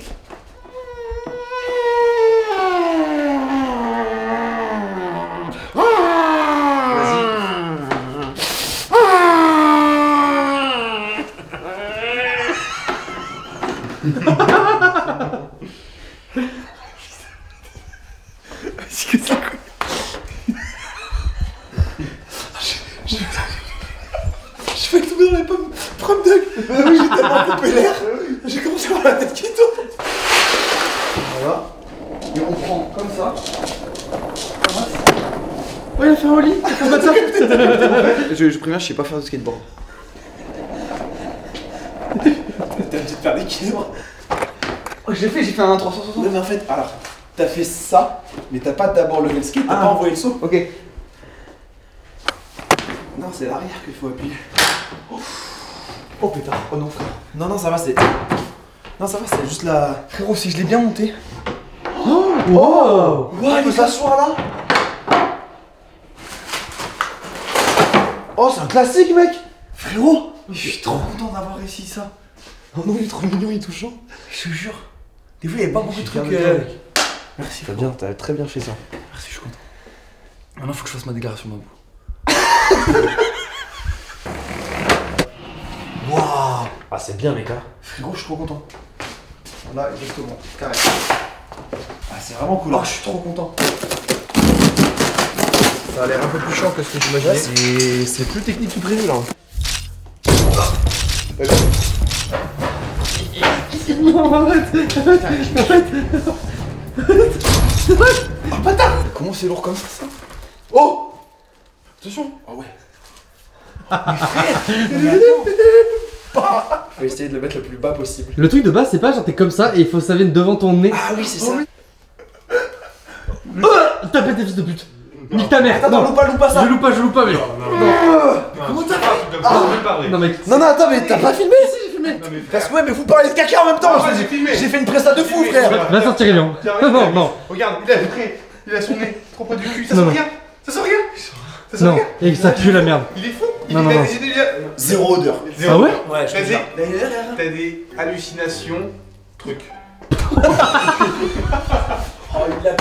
Je fais tomber dans les pommes. Prends Doug. Oui, j'ai tellement coupé l'air. J'ai commencé à avoir la tête qui tombe. Voilà. Et on prend comme ça. Oh, il a fait un ollie. Je préviens, je sais pas faire de skateboard. T'as une petite paire d'équilibre. Oh, j'ai fait un 360. Non, mais en fait, alors, t'as fait ça, mais t'as pas d'abord levé le skate, t'as pas envoyé le saut. Ok. Non, c'est l'arrière qu'il faut appuyer. Oh putain, oh non frère. Non, non, ça va, c'est. Non, ça va, c'est juste la. Frérot, si je l'ai bien monté. Wow! Ouais, il peut s'asseoir là. Oh, c'est un classique, mec. Frérot, Je suis trop content d'avoir réussi ça. oh non, il est trop mignon, il est touchant. Je te jure. Des fois, il y avait pas beaucoup de trucs. Merci, T'as bien, t'as très bien fait ça. Merci, je suis content. Maintenant, faut que je fasse ma déclaration d'impôt. Waouh! Ah, c'est bien, les gars. Frérot, je suis trop content. Là, exactement. Carré. Ah, c'est vraiment cool. Oh, je suis trop content. Ça a l'air un peu plus chiant que ce que j'imaginais. C'est plus technique que prévu là. Oh bâtard! Comment c'est lourd comme ça? Oh! Attention! Ah ouais. Faut essayer de le mettre le plus bas possible. Le truc de base, c'est pas genre t'es comme ça et il faut que ça vienne devant ton nez. Ah oui, c'est ça. T'as pété, fils de pute! Nique ta mère! Attends, Non. loupe pas ça. Je loupe pas, mais. Comment t'as fait? Non, mec. Non, non, attends, mais t'as pas filmé? Si, j'ai filmé. Parce que ouais, mais vous parlez de caca en même temps. J'ai fait une presta de fou, frère. Va sortir, Elian. Non, non. Regarde, il a prêt. Il a son nez trop près du cul. Ça Non, sent non. rien. Ça sent rien. Ça sent Non, rien. et ça pue la merde. Il est fou. Non, non, non. Zéro odeur. Ah ouais? Ouais, je T'as te des, jure. t'as des hallucinations. Truc. Oh, il a.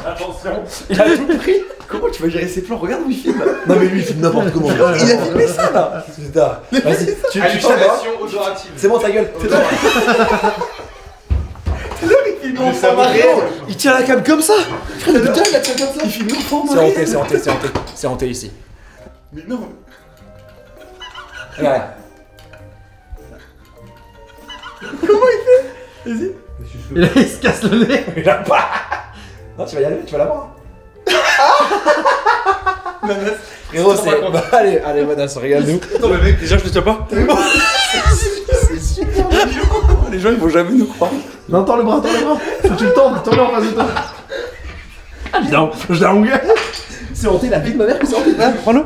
Attention. Il a tout pris. Comment tu vas gérer ses plans? Regarde où il filme. Non, mais lui, il filme n'importe comment. Il a filmé ça là. Putain. Vas-y, tu t'en vas. Hallucination odorative. C'est bon, ta gueule. T'es là. Il Mais ça va Il tient la cam comme ça. Frère, putain, il a tient comme ça. Il filme l'enfant. C'est hanté, c'est hanté, c'est hanté. C'est hanté ici. Mais non. Regarde. Et là, il se casse le nez. Il a pas. Non, tu vas y aller, tu vas l'avoir. Frérot, c'est. Allez, Manas, regarde-nous. Attends, mais mec, déjà, je te tiens pas. C'est super mignon. Les gens, ils vont jamais nous croire. Non, tends le bras. Faut que tu le tends, tends-le en face de toi. Je l'ai engueulé. C'est hanté la vie de ma mère que c'est hanté. Prends-le.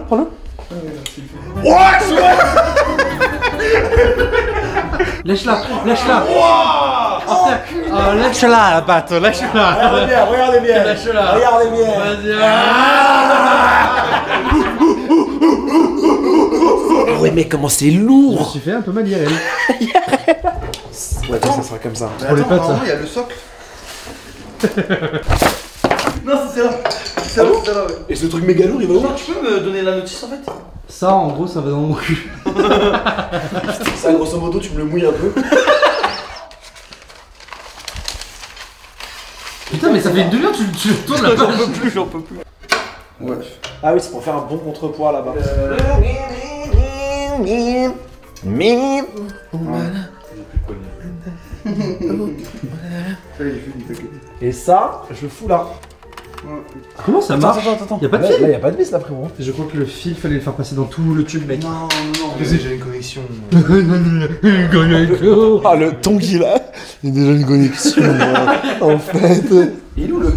Lâche-la. Lâche-la la patte, lâche-la. Regardez bien. Lâche-la. Regardez bien. Vas-y. Ouais, mais comment c'est Je me lourd. suis fait un peu mal IRL. Ouais, ça sera comme ça. Pour les pattes, ça. Il y a le socle. Non, c'est là. C'est là, ouais. Et ce truc méga lourd, il va où? Tu peux me donner la notice en fait? Ça, en gros, ça va dans mon cul. Ça, grosso modo, tu me le mouilles un peu. Putain, mais ça fait une demi-heure, tu le tournes la page. J'en peux plus. Ouais. Ah oui, c'est pour faire un bon contrepoids là-bas. Et ça, je le fous là. Comment ça marche? Attends. Y'a pas de Là, fil? y a pas de vis là, frérot. Je crois que le fil, fallait le faire passer dans tout le tube, mec. Non, j'ai déjà une connexion. Ah, le ton qu'il a. Il y a déjà une connexion, en fait. Il est où le.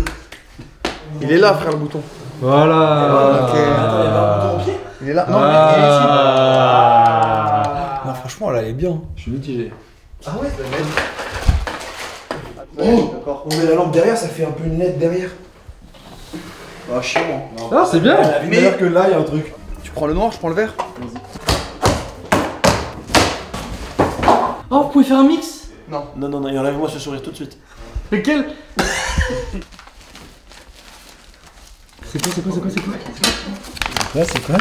Il est là, frère, le bouton. Voilà. Ok. Attends, y'a pas un bouton au pied? Il est là. Non, il est ici. Non, franchement, là, elle est bien. Je suis mitigé. Ah ouais? Oh, d'accord. On met la lampe derrière, ça fait un peu une lettre derrière. Ah, chiant. Ah, c'est bien. Mais que là, il y a un truc. Tu prends le noir, je prends le vert. Oh, vous pouvez faire un mix? Non, il enlève-moi ce sourire tout de suite. Lequel? C'est quoi? Là, c'est quoi?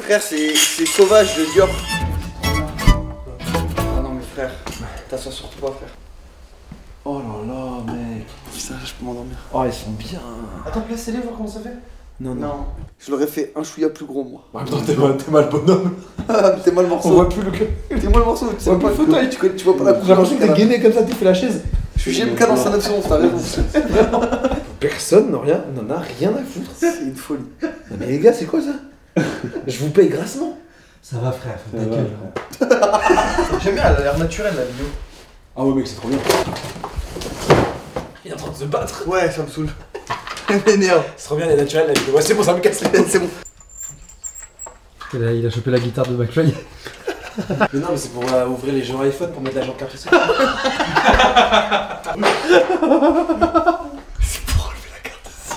Frère, c'est sauvage de Dior. Ah non, mais frère, t'assois sur toi, frère. Oh là là, mec. Putain, je peux m'endormir. Oh, ils sont bien. Attends, placez-les, voir comment ça fait. Non. Je l'aurais fait un chouïa plus gros, moi. En même temps, t'es mal bonhomme. T'es mal le morceau. On voit plus le gars. T'es mal le morceau. Tu sais On pas voit le plus le fauteuil, tu vois pas la J'ai l'impression que t'es gainé comme ça, t'es fait la chaise. Je suis GMK dans sa 911, t'as raison. Personne n'en a rien à foutre. C'est une folie. Non, mais les gars, c'est quoi ça? Je vous paye grassement. Ça va, frère, ferme ta gueule. J'aime bien, elle a l'air naturelle la vidéo. Ah ouais, mec, c'est trop bien. Il est en train de se battre. Ouais, ça me saoule. Elle m'énerve. C'est trop bien, elle est naturelle la vidéo. Ouais, c'est bon, ça me casse les couilles. C'est bon. Il a chopé la guitare de McFly. Mais non, mais c'est pour ouvrir les jeux iPhone pour mettre la jambe carte ici. C'est pour enlever la carte ici.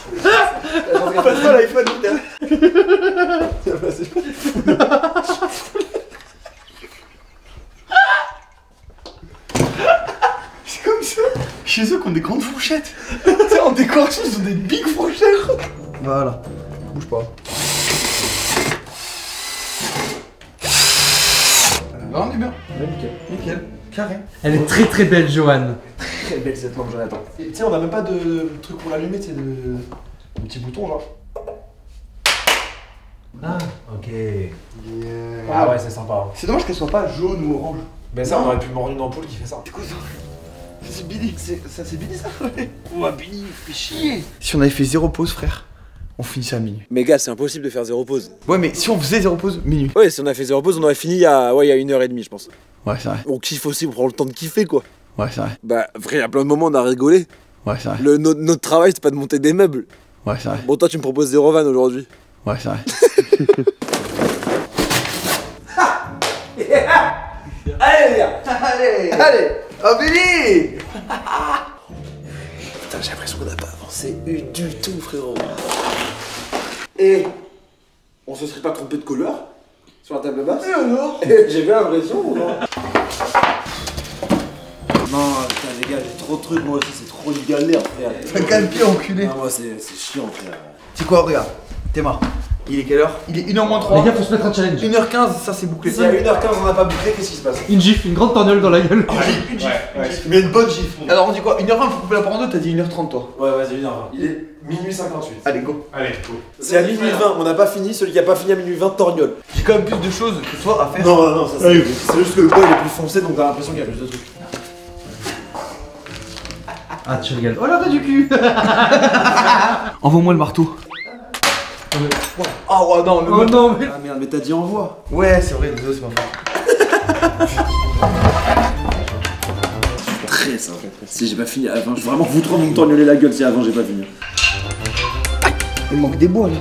Passe-moi l'iPhone, putain. Tiens, vas-y. C'est comme ça. Chez eux, qu'on des grandes fourchettes. Tu sais, en décoration, ils ont des big fourchettes. Voilà. Bouge pas. Non, on est bien. Nickel. Carré. Elle est très très belle, Johan. Très belle cette lampe, Jonathan. Et tu sais, on a même pas de truc pour l'allumer, tu sais, de petit bouton genre. Ah, ok. Ah ouais, c'est sympa. C'est dommage qu'elle soit pas jaune ou orange. Mais ça, on aurait pu mordre une ampoule qui fait ça. C'est quoi ça? C'est Billy. C'est Billy ça? Ouais, Billy, fais chier. Si on avait fait 0 pause, frère, on finissait à minuit. Mais gars, c'est impossible de faire 0 pause. Ouais, mais si on faisait 0 pause, minuit. Ouais, si on a fait 0 pause, on aurait fini il y a 1h30, je pense. Ouais, c'est vrai. On kiffe aussi, on prend le temps de kiffer quoi. Ouais, c'est vrai. Bah, frère, il y a plein de moments où on a rigolé. Ouais, c'est vrai. Notre travail, c'est pas de monter des meubles. Ouais, c'est vrai. Bon, toi, tu me proposes 0 van aujourd'hui. Ouais, c'est vrai. Allez, les gars. Allez. Oh, Billy. Putain, j'ai l'impression qu'on n'a pas avancé du tout, frérot. Et on se serait pas trompé de couleur sur la table basse? Et alors? J'ai bien l'impression ou non? Non, putain, les gars, j'ai trop de trucs, moi aussi, c'est trop une galère, frère. T'as qu'à le pied, enculé. Non, moi, c'est chiant, frère. C'est quoi, regarde. Théma. Il est quelle heure? Il est 1h moins 3. Les gars, faut se mettre un challenge. 1h15, ça c'est bouclé. Si à 1h15 on n'a pas bouclé, qu'est-ce qui se passe? Une gifle, une grande torgnole dans la gueule. Une gifle. Mais une bonne gifle. Alors on dit quoi? 1h20 pour couper la part en deux, t'as dit 1h30 toi. Ouais, vas-y, 1h20. Il est minuit 58. Allez, go. C'est à minuit 20, on n'a pas fini, celui qui a pas fini à minuit 20, torgnole. J'ai quand même plus de choses que toi à faire. Non, ça c'est juste que le bois il est plus foncé donc t'as l'impression qu'il y a plus de trucs. Ah, tu rigoles. Oh là, du cul. Envoie-moi le marteau. Oh ouais, non, le Oh non, mais. Ah merde, mais t'as dit envoie. Ouais, c'est vrai, désolé, c'est ma faute. Très simple. Si j'ai pas fini avant, je vais vraiment vous trois me torgnoler la gueule si avant j'ai pas fini. Il manque des bois là.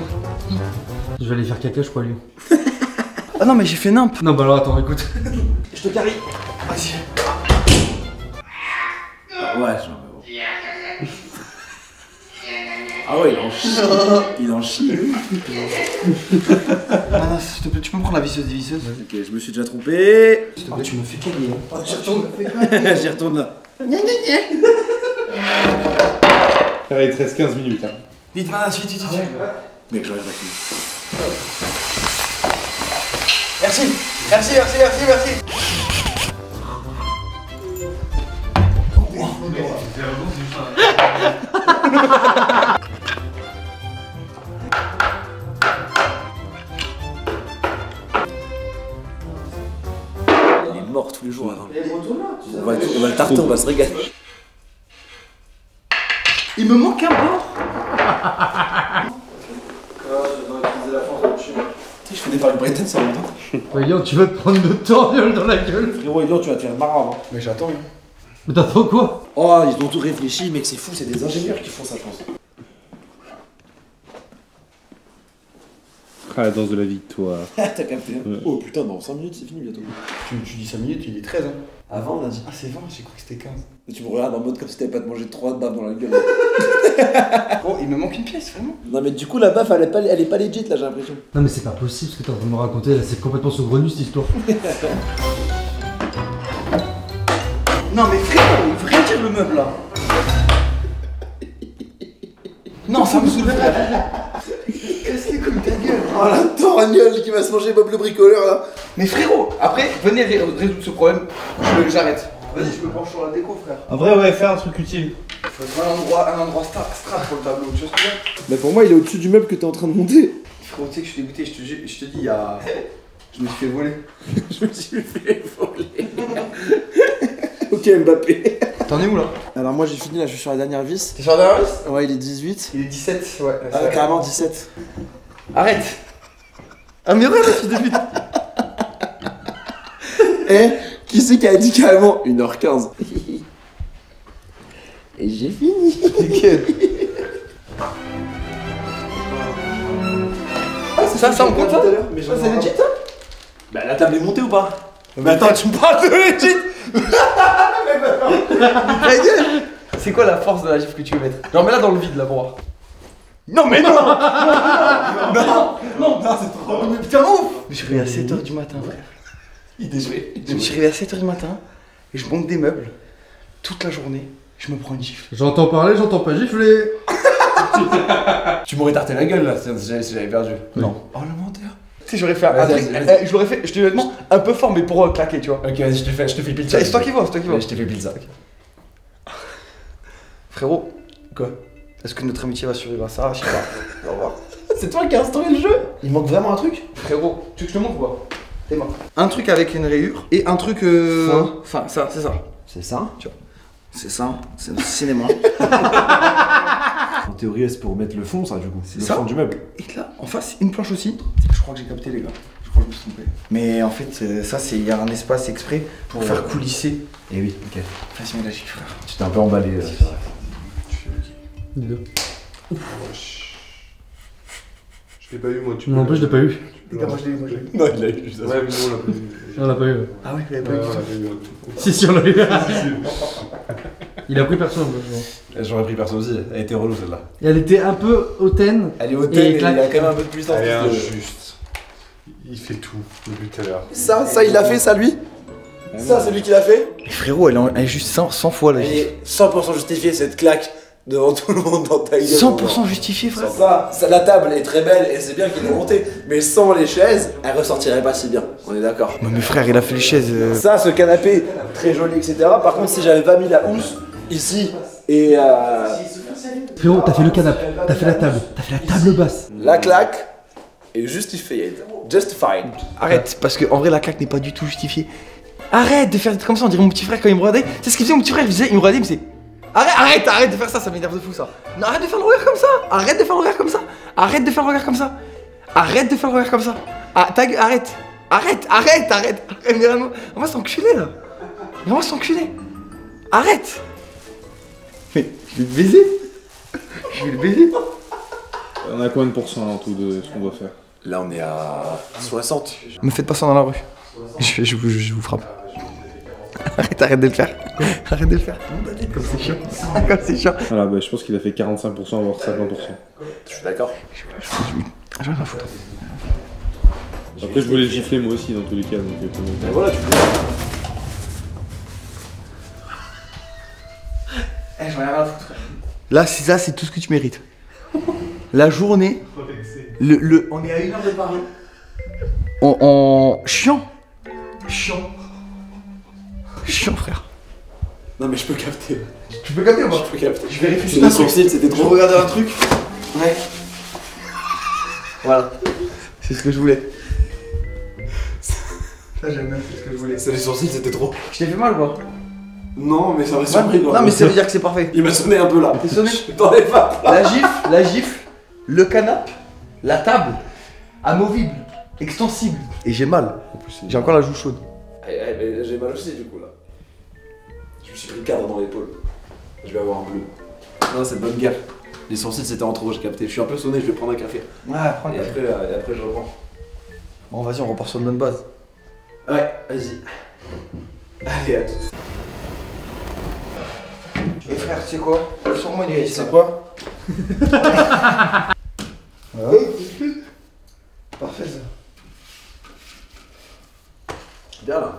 Je vais aller faire caca, je crois, lui. Ah non, mais j'ai fait nimp. Non, bah alors attends, écoute. Je te carie. Vas-y. Ouais, genre. Ah ouais, il en chie. Il en chie. Ah non, s'il te plaît, tu peux me prendre la visseuse des visseuses? Ok, je me suis déjà trompé. S'il te plaît, tu me fais caler. Oh, j'y retourne. J'y retourne là. Il te reste 15 minutes. Hein. Vite, Manas, vite. Mec, j'aurais pas fini. Merci. Il est mort tous les jours avant. On va le tarter, on va se régaler. Il me manque un bord. Je fais des paris breakdance ça en même temps. Elian, tu vas te prendre de torgnole dans la gueule. Frérot, Elian, tu vas te faire marre. Hein. Mais j'attends. Mais t'attends quoi? Oh, ils ont tout réfléchi, mec, c'est fou, c'est des ingénieurs qui font ça, je pense. Ah, la danse de la victoire. T'as capté, hein. Oh putain, dans 5 minutes, c'est fini bientôt. Tu dis 5 minutes, il est 13 hein. Avant, on a dit. Ah, c'est 20, j'ai cru que c'était 15. Mais tu me regardes en mode comme si t'avais pas te mangé 3 baffes dans la gueule. Oh, il me manque une pièce, vraiment. Non, mais du coup, la baffe, elle est pas legit là, j'ai l'impression. Non, mais c'est pas possible ce que t'es en train de me raconter là, c'est complètement saugrenu cette histoire. Non, mais frérot, il veut rien dire le meuble là. Non, ça me saoule. Casse-les comme ta gueule. Oh la torgnole qui va se manger Bob le bricoleur là. Mais frérot, après, venez résoudre ce problème. J'arrête. Vas-y, je me penche sur la déco, frère. En vrai, ouais, faire un truc utile. Faut trouver un endroit strat pour le tableau. Tu vois ce que je veux dire? Mais pour moi, il est au-dessus du meuble que t'es en train de monter. Frérot, tu sais que je suis dégoûté. Je te dis, il y a. Je me suis fait voler. Je me suis fait voler. Ok, Mbappé. T'en es où là? Alors, moi, j'ai fini là, je suis sur la dernière vis. T'es sur la dernière vis? Ouais, il est 18. Il est 17, ouais. Ah, carrément 17. Arrête. Ah, mais regarde, tu débutes. Eh, qui c'est qui a dit carrément 1h15? Et j'ai fini. Nickel. Ça, on compte ça? Ça, c'est legit ça? Bah, la table est montée ou pas? Mais attends, tu me parles de legit. C'est quoi la force de la gifle que tu veux mettre? Genre, mets-la dans le vide là pour voir. Non, mais non. Non, c'est trop. Mais putain, ouf. Je suis réveillé à 7h du matin, frère. Il est joué. Je suis réveillé à 7h du matin et je monte des meubles toute la journée. Je me prends une gifle. J'entends parler, j'entends pas gifler. Tu m'aurais tarté la gueule là si j'avais perdu. Non. Oh, le menteur. Tu sais, j'aurais fait un Vas-y, truc. vas-y. Je l'aurais fait, je te dis honnêtement, un peu fort, mais pour claquer, tu vois. Ok, vas-y, je te fais pile ça. C'est toi qui vois, c'est toi qui vois. Ouais, je te fais pile ça. Frérot, quoi? Est-ce que notre amitié va survivre à ça? Je sais pas. On va voir. C'est toi qui as instauré le jeu. Il manque vraiment un truc. Frérot, tu veux que je te montre ou pas? T'es mort. Un truc avec une rayure et un truc. Enfin, ça, c'est ça. C'est ça. C'est ça, c'est le cinéma. En théorie, c'est pour mettre le fond, ça, du coup. C'est le ça. fond du meuble. Et là, en face, une planche aussi. Je crois que j'ai capté, les gars. Je crois que je me suis trompé. Mais en fait, ça, c'est. Il y a un espace exprès pour faire coulisser. Eh oui, ok. Façon de la gifle, frère. Tu t'es un peu emballé. Je l'ai pas eu, moi. Tu Non, en plus, je l'ai pas eu. Moi, je l'ai eu, moi, je l'ai eu. Non, il l'a eu, je Ouais, mais nous, on l'a pas eu. On l'a pas eu. Ah oui, vous l'avez pas Ouais, eu. on ça. l'a pas eu. Si, si, on l'a eu. Il a pris personne. J'aurais pris perso aussi. Elle était relou celle-là. Et elle était un peu hautaine. Elle est hautaine, Et il a claque. quand même un peu de puissance. Elle est parce que- injuste. Il fait tout depuis tout à l'heure. Ça, il l'a fait, ça lui. Ça, c'est lui qui l'a fait. Mais frérot, elle est juste 100 fois la Elle gifle. est 100% justifiée cette claque devant tout le monde dans ta gueule. 100% justifié, frère. Ça, la table est très belle et c'est bien qu'il ait monté, mais sans les chaises, elle ressortirait pas si bien. On est d'accord. Mais frère, il a fait les chaises. Ça, ce canapé, très joli, etc. Par contre, si j'avais pas mis la housse ici et Frérot, t'as fait le canapé, t'as fait la table, t'as fait la table basse. la claque est justifiée. Justified. Arrête, parce que en vrai, la claque n'est pas du tout justifiée. Arrête de faire comme ça, on dirait mon petit frère quand il me regardait. C'est ce qu'il faisait, mon petit frère, il me regardait, il me disait. Arrête de faire ça m'énerve de fou ça. Non, arrête de faire le regard comme ça. Arrête de faire le regard comme ça. Arrête de faire le regard comme ça. Arrête de faire le regard comme ça. Ah, arrête. Mais vraiment, on va s'enculer là. On va s'enculer. Arrête. Mais je vais te baiser. Je vais le baiser. On a combien de pourcents en tout de ce qu'on doit faire? Là, on est à 60. Me faites pas ça dans la rue. Je vous frappe. Arrête de le faire. Arrête de le faire. Comme c'est chiant. Comme c'est chiant. Voilà, bah, je pense qu'il a fait 45%, voire 50%. Je suis d'accord. J'en ai rien à foutre. Après, je voulais le gifler moi aussi dans tous les cas. Donc, Mais voilà, tu peux. J'en ai rien à foutre. Là, c'est tout ce que tu mérites. La journée. On est à 1h de Paris. Chiant, frère. Non, mais je peux capter. Tu peux capter ou pas? Je peux capter. Je vérifie Sur les sourcils, c'était Je trop. regardais un truc. Ouais. Voilà. C'est ce que je voulais. Ça, j'aime bien, c'est ce que je voulais. Sur les sourcils, c'était trop. Je t'ai fait mal ou pas? Non, mais ça m'a surpris. Non, mais ça veut dire que c'est parfait. Il m'a sonné un peu là. T'es sonné? Dans les pas. La gifle, le canapé, la table, amovible, extensible. Et j'ai mal. En plus, j'ai encore la joue chaude. Mais j'ai mal aussi du coup là. Je me suis pris le cadre dans l'épaule. Je vais avoir un bleu. Non, c'est de bonne guerre. Les sourcils c'était en trop, j'ai capté. Je suis un peu sonné, je vais prendre un café. Ouais, prends Et après je reprends. Bon, vas-y, on repart sur une bonne base. Ouais, vas-y. Allez, à tout. Et frère, tu sais quoi? Sur-moi une C'est quoi? Parfait ça. Bien là.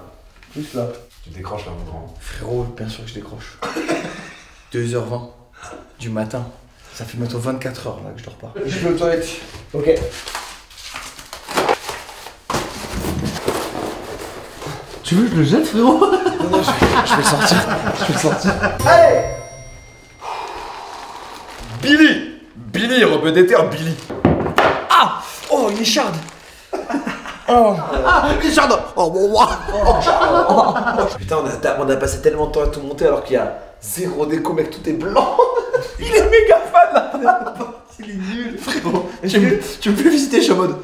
Plus là. Tu décroches là, mon grand. Frérot, bien sûr que je décroche. 2h20 du matin. Ça fait bientôt 24 heures là que je dors pas. Je vais aux toilettes. Ok. Tu veux que je le jette, frérot? Non, je vais le sortir. Je vais le sortir. Allez Billy, rebeu d'éther, Billy. Ah! Oh, une écharde! Oh! Une écharde! Oh, bon, Putain, on a passé tellement de temps à tout monter alors qu'il y a zéro déco, mec, tout est blanc. Il est méga fan là. Il est nul! Frérot, tu me fais visiter, je suis en mode.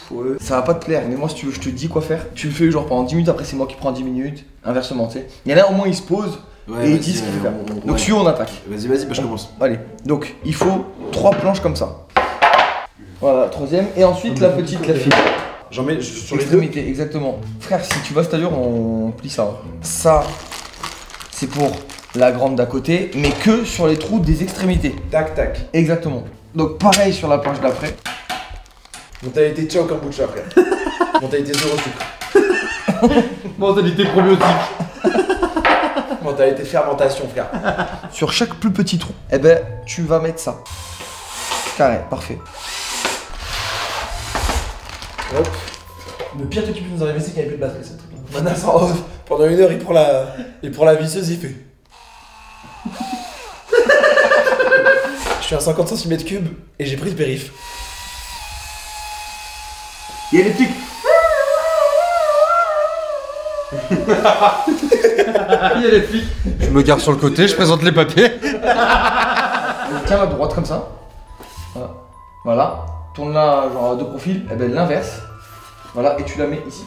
Ouais. Ça va pas te plaire, mais moi si tu veux, je te dis quoi faire. Tu le fais genre pendant 10 minutes, après c'est moi qui prends 10 minutes. Inversement, tu sais. Il y en a au moins, ils se posent et ils disent ce qu'il faut faire. Donc celui-là, on attaque. Vas-y, bah je commence. Allez, donc il faut 3 planches comme ça. Voilà, troisième. Et ensuite la petite, la fine. J'en mets sur les deux. Extrémité, exactement. Frère, si tu vas c'est-à-dire, on plie ça. Ça, c'est pour la grande d'à côté, mais que sur les trous des extrémités. Tac, tac. Exactement. Donc pareil sur la planche d'après. Mentalité choc kombucha, frère. Mentalité zéro sucre. Mentalité probiotique. Mentalité fermentation, frère. Sur chaque plus petit trou, eh ben, tu vas mettre ça. Carré, parfait. Hop. Le pire que tu peux nous arriver, c'est qu'il n'y avait plus de batterie, ce truc. Maintenant, ça en off. Pendant 1 heure, il prend la visseuse, il fait. Je suis à 50 cm3 et j'ai pris le périph'. Il y a les pics. Il y a les flics. Je me garde sur le côté, je présente les papiers. Tiens à droite comme ça. Voilà. Voilà. Tourne-la genre de profil. Et ben l'inverse. Voilà. Et tu la mets ici.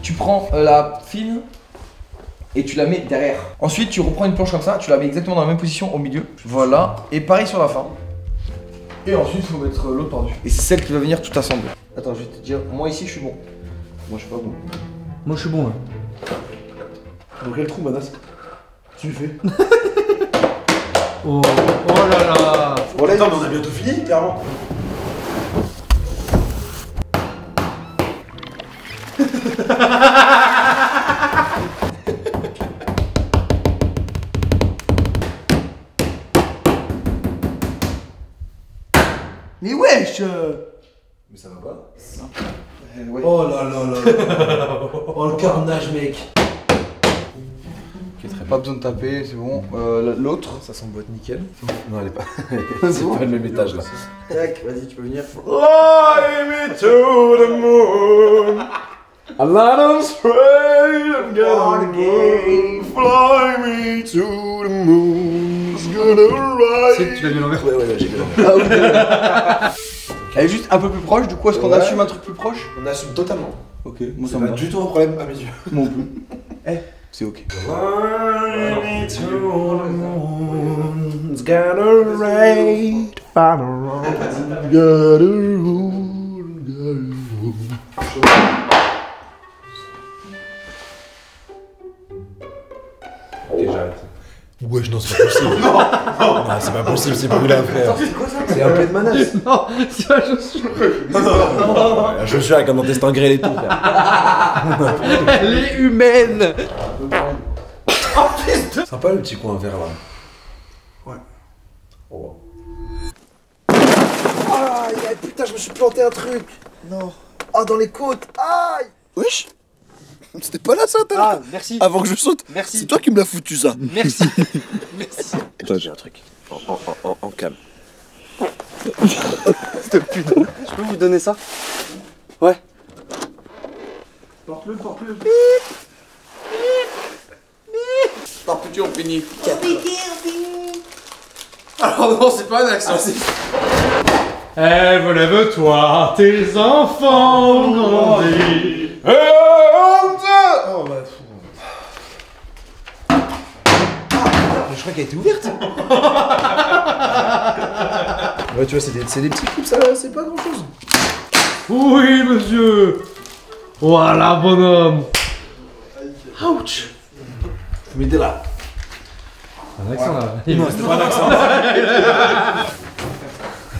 Tu prends la fine et tu la mets derrière. Ensuite, tu reprends une planche comme ça. Tu la mets exactement dans la même position au milieu. Voilà. Et pareil sur la fin. Et ensuite, il faut mettre l'autre par-dessus. Et c'est celle qui va venir tout assembler. Attends, je vais te dire. Moi ici, je suis bon. Moi, je suis pas bon. Moi je suis bon là. Donc, quel trou, Manas? Tu le fais. Oh là là. Bon, là, attends, mais on a bientôt fini, clairement. Mais wesh Mais ça va pas. Ouais. Oh là là là. Oh, le carnage, mec. Pas besoin de taper, c'est bon. L'autre. Ça sent boîte nickel. Non, elle est pas. C'est bon. pas le même étage là. Tac, vas-y, tu peux venir. Fly me to the moon. A lot of straight and get on the moon. Fly me to the moon. C'est que tu l'as mis à l'envers. Ouais, j'ai bien. Elle est juste un peu plus proche, du coup, est-ce qu'on Ouais. assume un truc plus proche? On assume totalement. Ok, moi ça C'est me pas va. du tout un problème à mes yeux. Non plus. Eh, c'est ok. Ok, j'arrête. Wesh, non, c'est pas possible. Non, c'est pas possible, c'est brûlé à faire. C'est un peu de menace. Non, c'est la chaussure. La chaussure avec un intestin grêle et tout, frère. Elle est humaine. Sympa le petit coin vert là. Ouais. Oh. Aïe, putain, je me suis planté un truc. Non. Ah, dans les côtes. Aïe. Wesh! C'était pas là ça, t'as Ah, merci. Avant que je saute? Merci. C'est toi qui me l'as foutu ça. Merci. Merci. J'ai un truc. En cam. Je peux vous donner ça? Ouais. Porte-le. Porte-tu, on finit. Alors non, c'est pas un accent. Relève-toi, tes enfants ont grandi. Oh, bah. Je crois qu'elle était ouverte. Ouais, tu vois, c'est des petits coups, ça, c'est pas grand chose. Oui, monsieur. Voilà, bonhomme. Ouch. Faut m'aider là. Un accent là. Non, c'était pas un accent.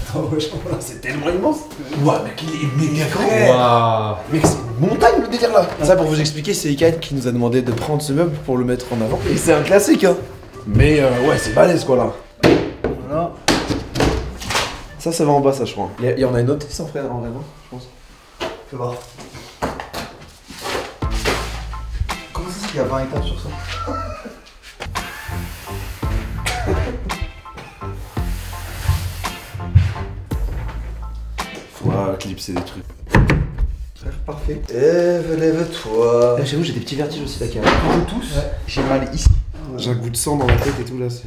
Attends, wesh, voilà, c'est tellement immense. Ouah, mec, il est méga grand. Waouh. Mec, c'est une montagne le délire là. Ça, pour vous expliquer, c'est Ikaïd qui nous a demandé de prendre ce meuble pour le mettre en avant. Et c'est un classique, hein. Mais ouais, c'est balèze quoi là. Voilà. Ça va en bas, ça, je crois. Il y en a une autre sans frère en vrai, non? Je pense. Fais voir. Comment ça se fait qu'il y a 20 étages sur ça? Faudra clipser des trucs. Parfait. Lève-toi. J'avoue, j'ai des petits vertiges aussi, la carrière. Nous tous, j'ai mal ici. J'ai un goût de sang dans la tête et tout là, c'est.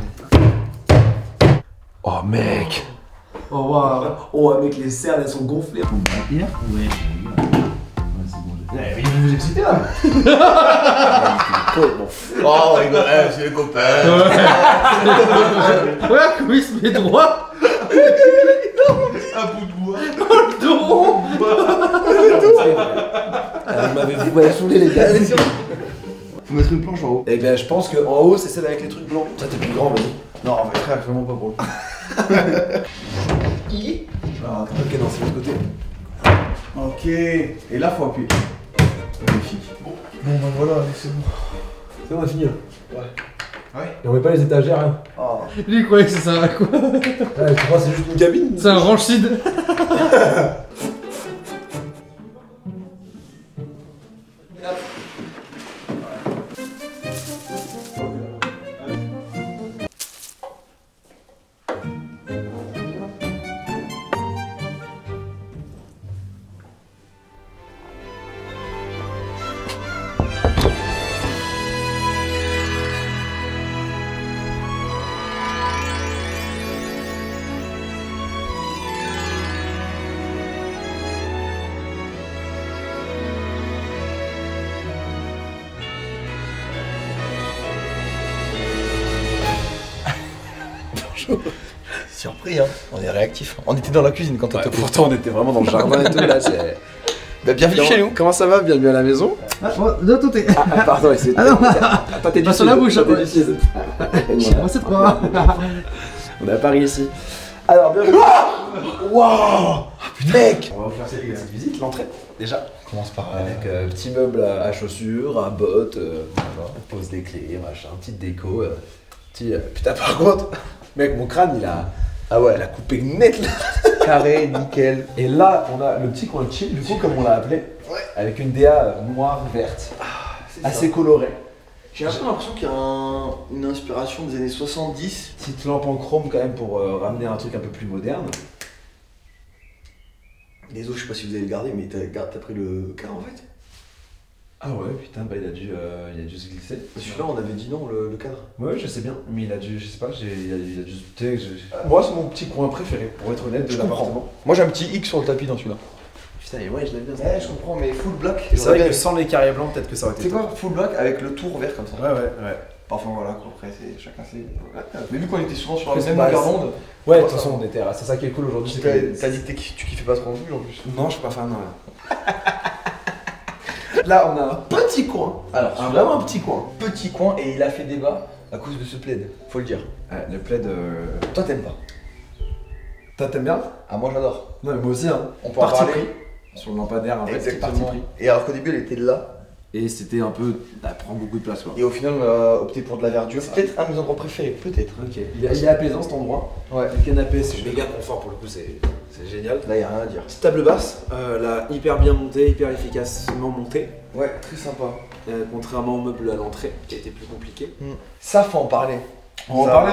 Oh mec! Oh waouh. Oh mec, les cernes elles sont gonflées. Mais vous vous excitez là? Oh, rigole, c'est les copains. Ouais, comment il se met droit. Un bout de bois. Vous m'avez saoulé les gars. Faut mettre une planche en haut. Eh ben je pense que en haut c'est celle avec les trucs blancs. Ça t'es plus grand, vas-y. Non, en vrai, frère, vraiment pas pour le coup. Ah, ok, non, c'est de l'autre côté. Ok. Et là, faut appuyer. Magnifique. Bon, bah voilà, allez, c'est bon. C'est bon, on a fini là. Ouais. Et on met pas les étagères, hein. Oh. Lui il croyait que ça servait à quoi? Ouais, tu crois c'est juste une cabine? C'est un ranchide. Surpris, hein. On est réactif. On était dans la cuisine quand on te Pourtant on était vraiment dans le jardin et tout là, c'est. Bah, bienvenue chez nous. Comment ça va? Bienvenue à la maison. Ah, bon, de l'autre côté. Ah, pardon, c'est. Ah non. Attends, t'es Pas sur la bouche, t'es ouais. du sud. Moi c'est pas. On est à Paris ici. Alors, bienvenue. Waouh! Mec! On va vous faire cette petite visite, l'entrée, déjà. Commence par. Avec petit meuble à chaussures, à bottes, voilà, on pose des clés, machin, petite déco. Petit, putain, par contre, mec, mon crâne, il a. Ah ouais, elle a coupé net là. Carré, nickel. Et là, on a le petit coin chill, du coup, comme on l'a appelé, avec une DA noire, verte, assez colorée. J'ai un peu l'impression qu'il y a une inspiration des années 70. Petite lampe en chrome quand même pour ramener un truc un peu plus moderne. Les os, je sais pas si vous allez le garder, mais t'as pris le quart en fait. Ah ouais, putain, bah il a dû se glisser. Celui-là, on avait dit non, le cadre. Ouais, je sais bien, mais il a dû, je sais pas, il a dû se douter que moi, c'est mon petit coin préféré, pour être honnête, de Je comprends. l'appartement. Moi, j'ai un petit X sur le tapis dans celui-là. Putain, et ouais, je l'aime bien. Ouais, je comprends, mais full block. C'est vrai que sans les carrés blancs, peut-être que ça aurait Tu été sais quoi, full block avec le tour vert comme ça. Ouais, ouais, ouais. Enfin voilà, quoi, après, c'est chacun ses. Mais vu qu'on était souvent sur la Après, même c'est longueur pas- d'onde, Ouais, de toute façon, on était là. C'est ça qui est cool aujourd'hui. c'est que- t'as dit que tu kiffais pas trop non plus en plus. Non, je suis pas fan, non. Là, on a un petit coin. Alors, Vraiment un petit coin. petit coin et il a fait débat à cause de ce plaid, faut le dire. Le plaid. Toi t'aimes pas? Toi, t'aimes bien? Ah, moi j'adore. Non, mais moi aussi, hein. On peut en Parti parler. pris. Sur le lampadaire, en fait, c'était parti Exactement. pris. Et alors qu'au début elle était là, Et c'était un peu. Ça prend beaucoup de place, quoi. et au final on a opté pour de la verdure. C'est peut-être un de mes endroits préférés, peut-être. Ok. Il est apaisant cet endroit. Ouais. Le canapé, c'est méga confort pour le coup, c'est génial. Là y a rien à dire. Petite table basse, là, hyper bien montée, hyper efficacement montée. Ouais, très sympa. Contrairement au meuble à l'entrée, qui a été plus compliqué. Ça faut en parler. On va en Ça- parler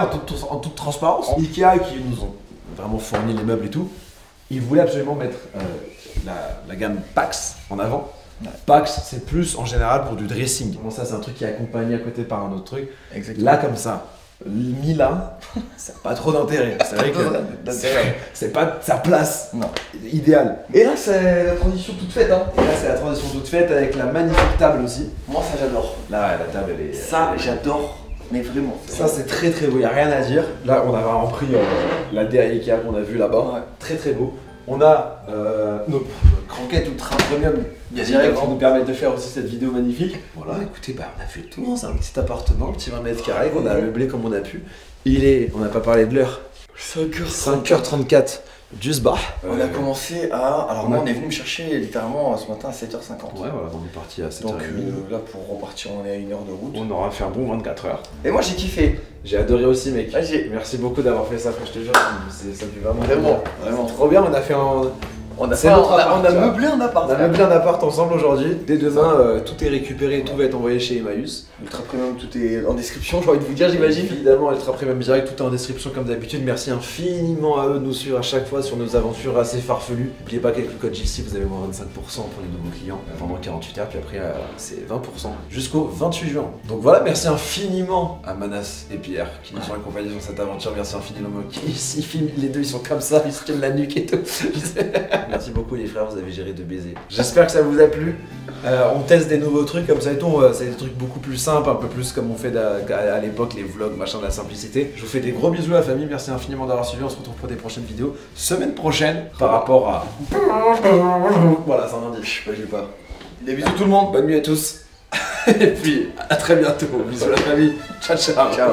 en toute transparence. Ikea qui nous ont vraiment fourni les meubles et tout, ils voulaient absolument mettre la gamme Pax en avant. Ouais. Pax, c'est plus en général pour du dressing. Bon, ça, c'est un truc qui est accompagné à côté par un autre truc. Exactement. Là, comme ça, mis là, ça n'a pas trop d'intérêt. C'est vrai que c'est pas sa place Non. idéale. Et là c'est la transition toute faite hein. Et là, c'est la transition toute faite avec la magnifique table aussi. Moi ça j'adore. Là, la table, elle est. Ça j'adore. Mais vraiment. Ça c'est très très beau, il n'y a rien à dire. Là on a vraiment pris la DA Ikea qu'on a vu là-bas. Ouais. Très très beau. On a nos croquettes ultra premium direct qui nous permettent de faire aussi cette vidéo magnifique. Voilà, écoutez, bah, on a fait le tour, c'est un petit appartement, un petit 20 mètres carrés qu'on a meublé comme on a pu. On n'a pas parlé de l'heure, 5h34 du sbar. On a commencé à. Alors moi on est venu me chercher littéralement ce matin à 7h50. Ouais, voilà, on est parti à 7h30. Donc là pour repartir on est à 1 heure de route. On aura fait un bon 24 heures. Et moi j'ai kiffé. J'ai adoré aussi, mec. Ah, Merci beaucoup d'avoir fait ça, je te jure. Ça fait vraiment Vraiment, plaisir. vraiment. Trop bien, on a fait un. On a, C'est pas- notre on a- appart, on a tu vois. meublé un appart. On a meublé un appart ensemble aujourd'hui. Dès demain, tout est récupéré, tout va être envoyé chez Emmaüs. Ultra premium, tout est en description, j'ai envie de vous dire, j'imagine. Évidemment, Ultra Premium Direct, tout est en description comme d'habitude. Merci infiniment à eux de nous suivre à chaque fois sur nos aventures assez farfelues. N'oubliez pas qu'avec le code JC, vous avez moins 25% pour les nouveaux clients pendant 48 heures, puis après, c'est 20% jusqu'au 28 juin. Donc voilà, merci infiniment à Manas et Pierre qui nous ont accompagnés sur cette aventure. Merci infiniment. Ils filment, les deux, ils sont comme ça, ils se tiennent la nuque et tout. Merci beaucoup, les frères, vous avez géré de baisers. J'espère que ça vous a plu. On teste des nouveaux trucs comme ça et tout. C'est des trucs beaucoup plus simples, un peu plus comme on fait à l'époque, les vlogs, machin, de la simplicité. Je vous fais des gros bisous la famille, merci infiniment d'avoir suivi. On se retrouve pour des prochaines vidéos semaine prochaine par rapport à. Voilà, c'est un indice. Je sais pas. Des bisous tout le monde. Bonne nuit à tous. Et puis à très bientôt. Bisous la famille. Ciao, ciao. Ciao.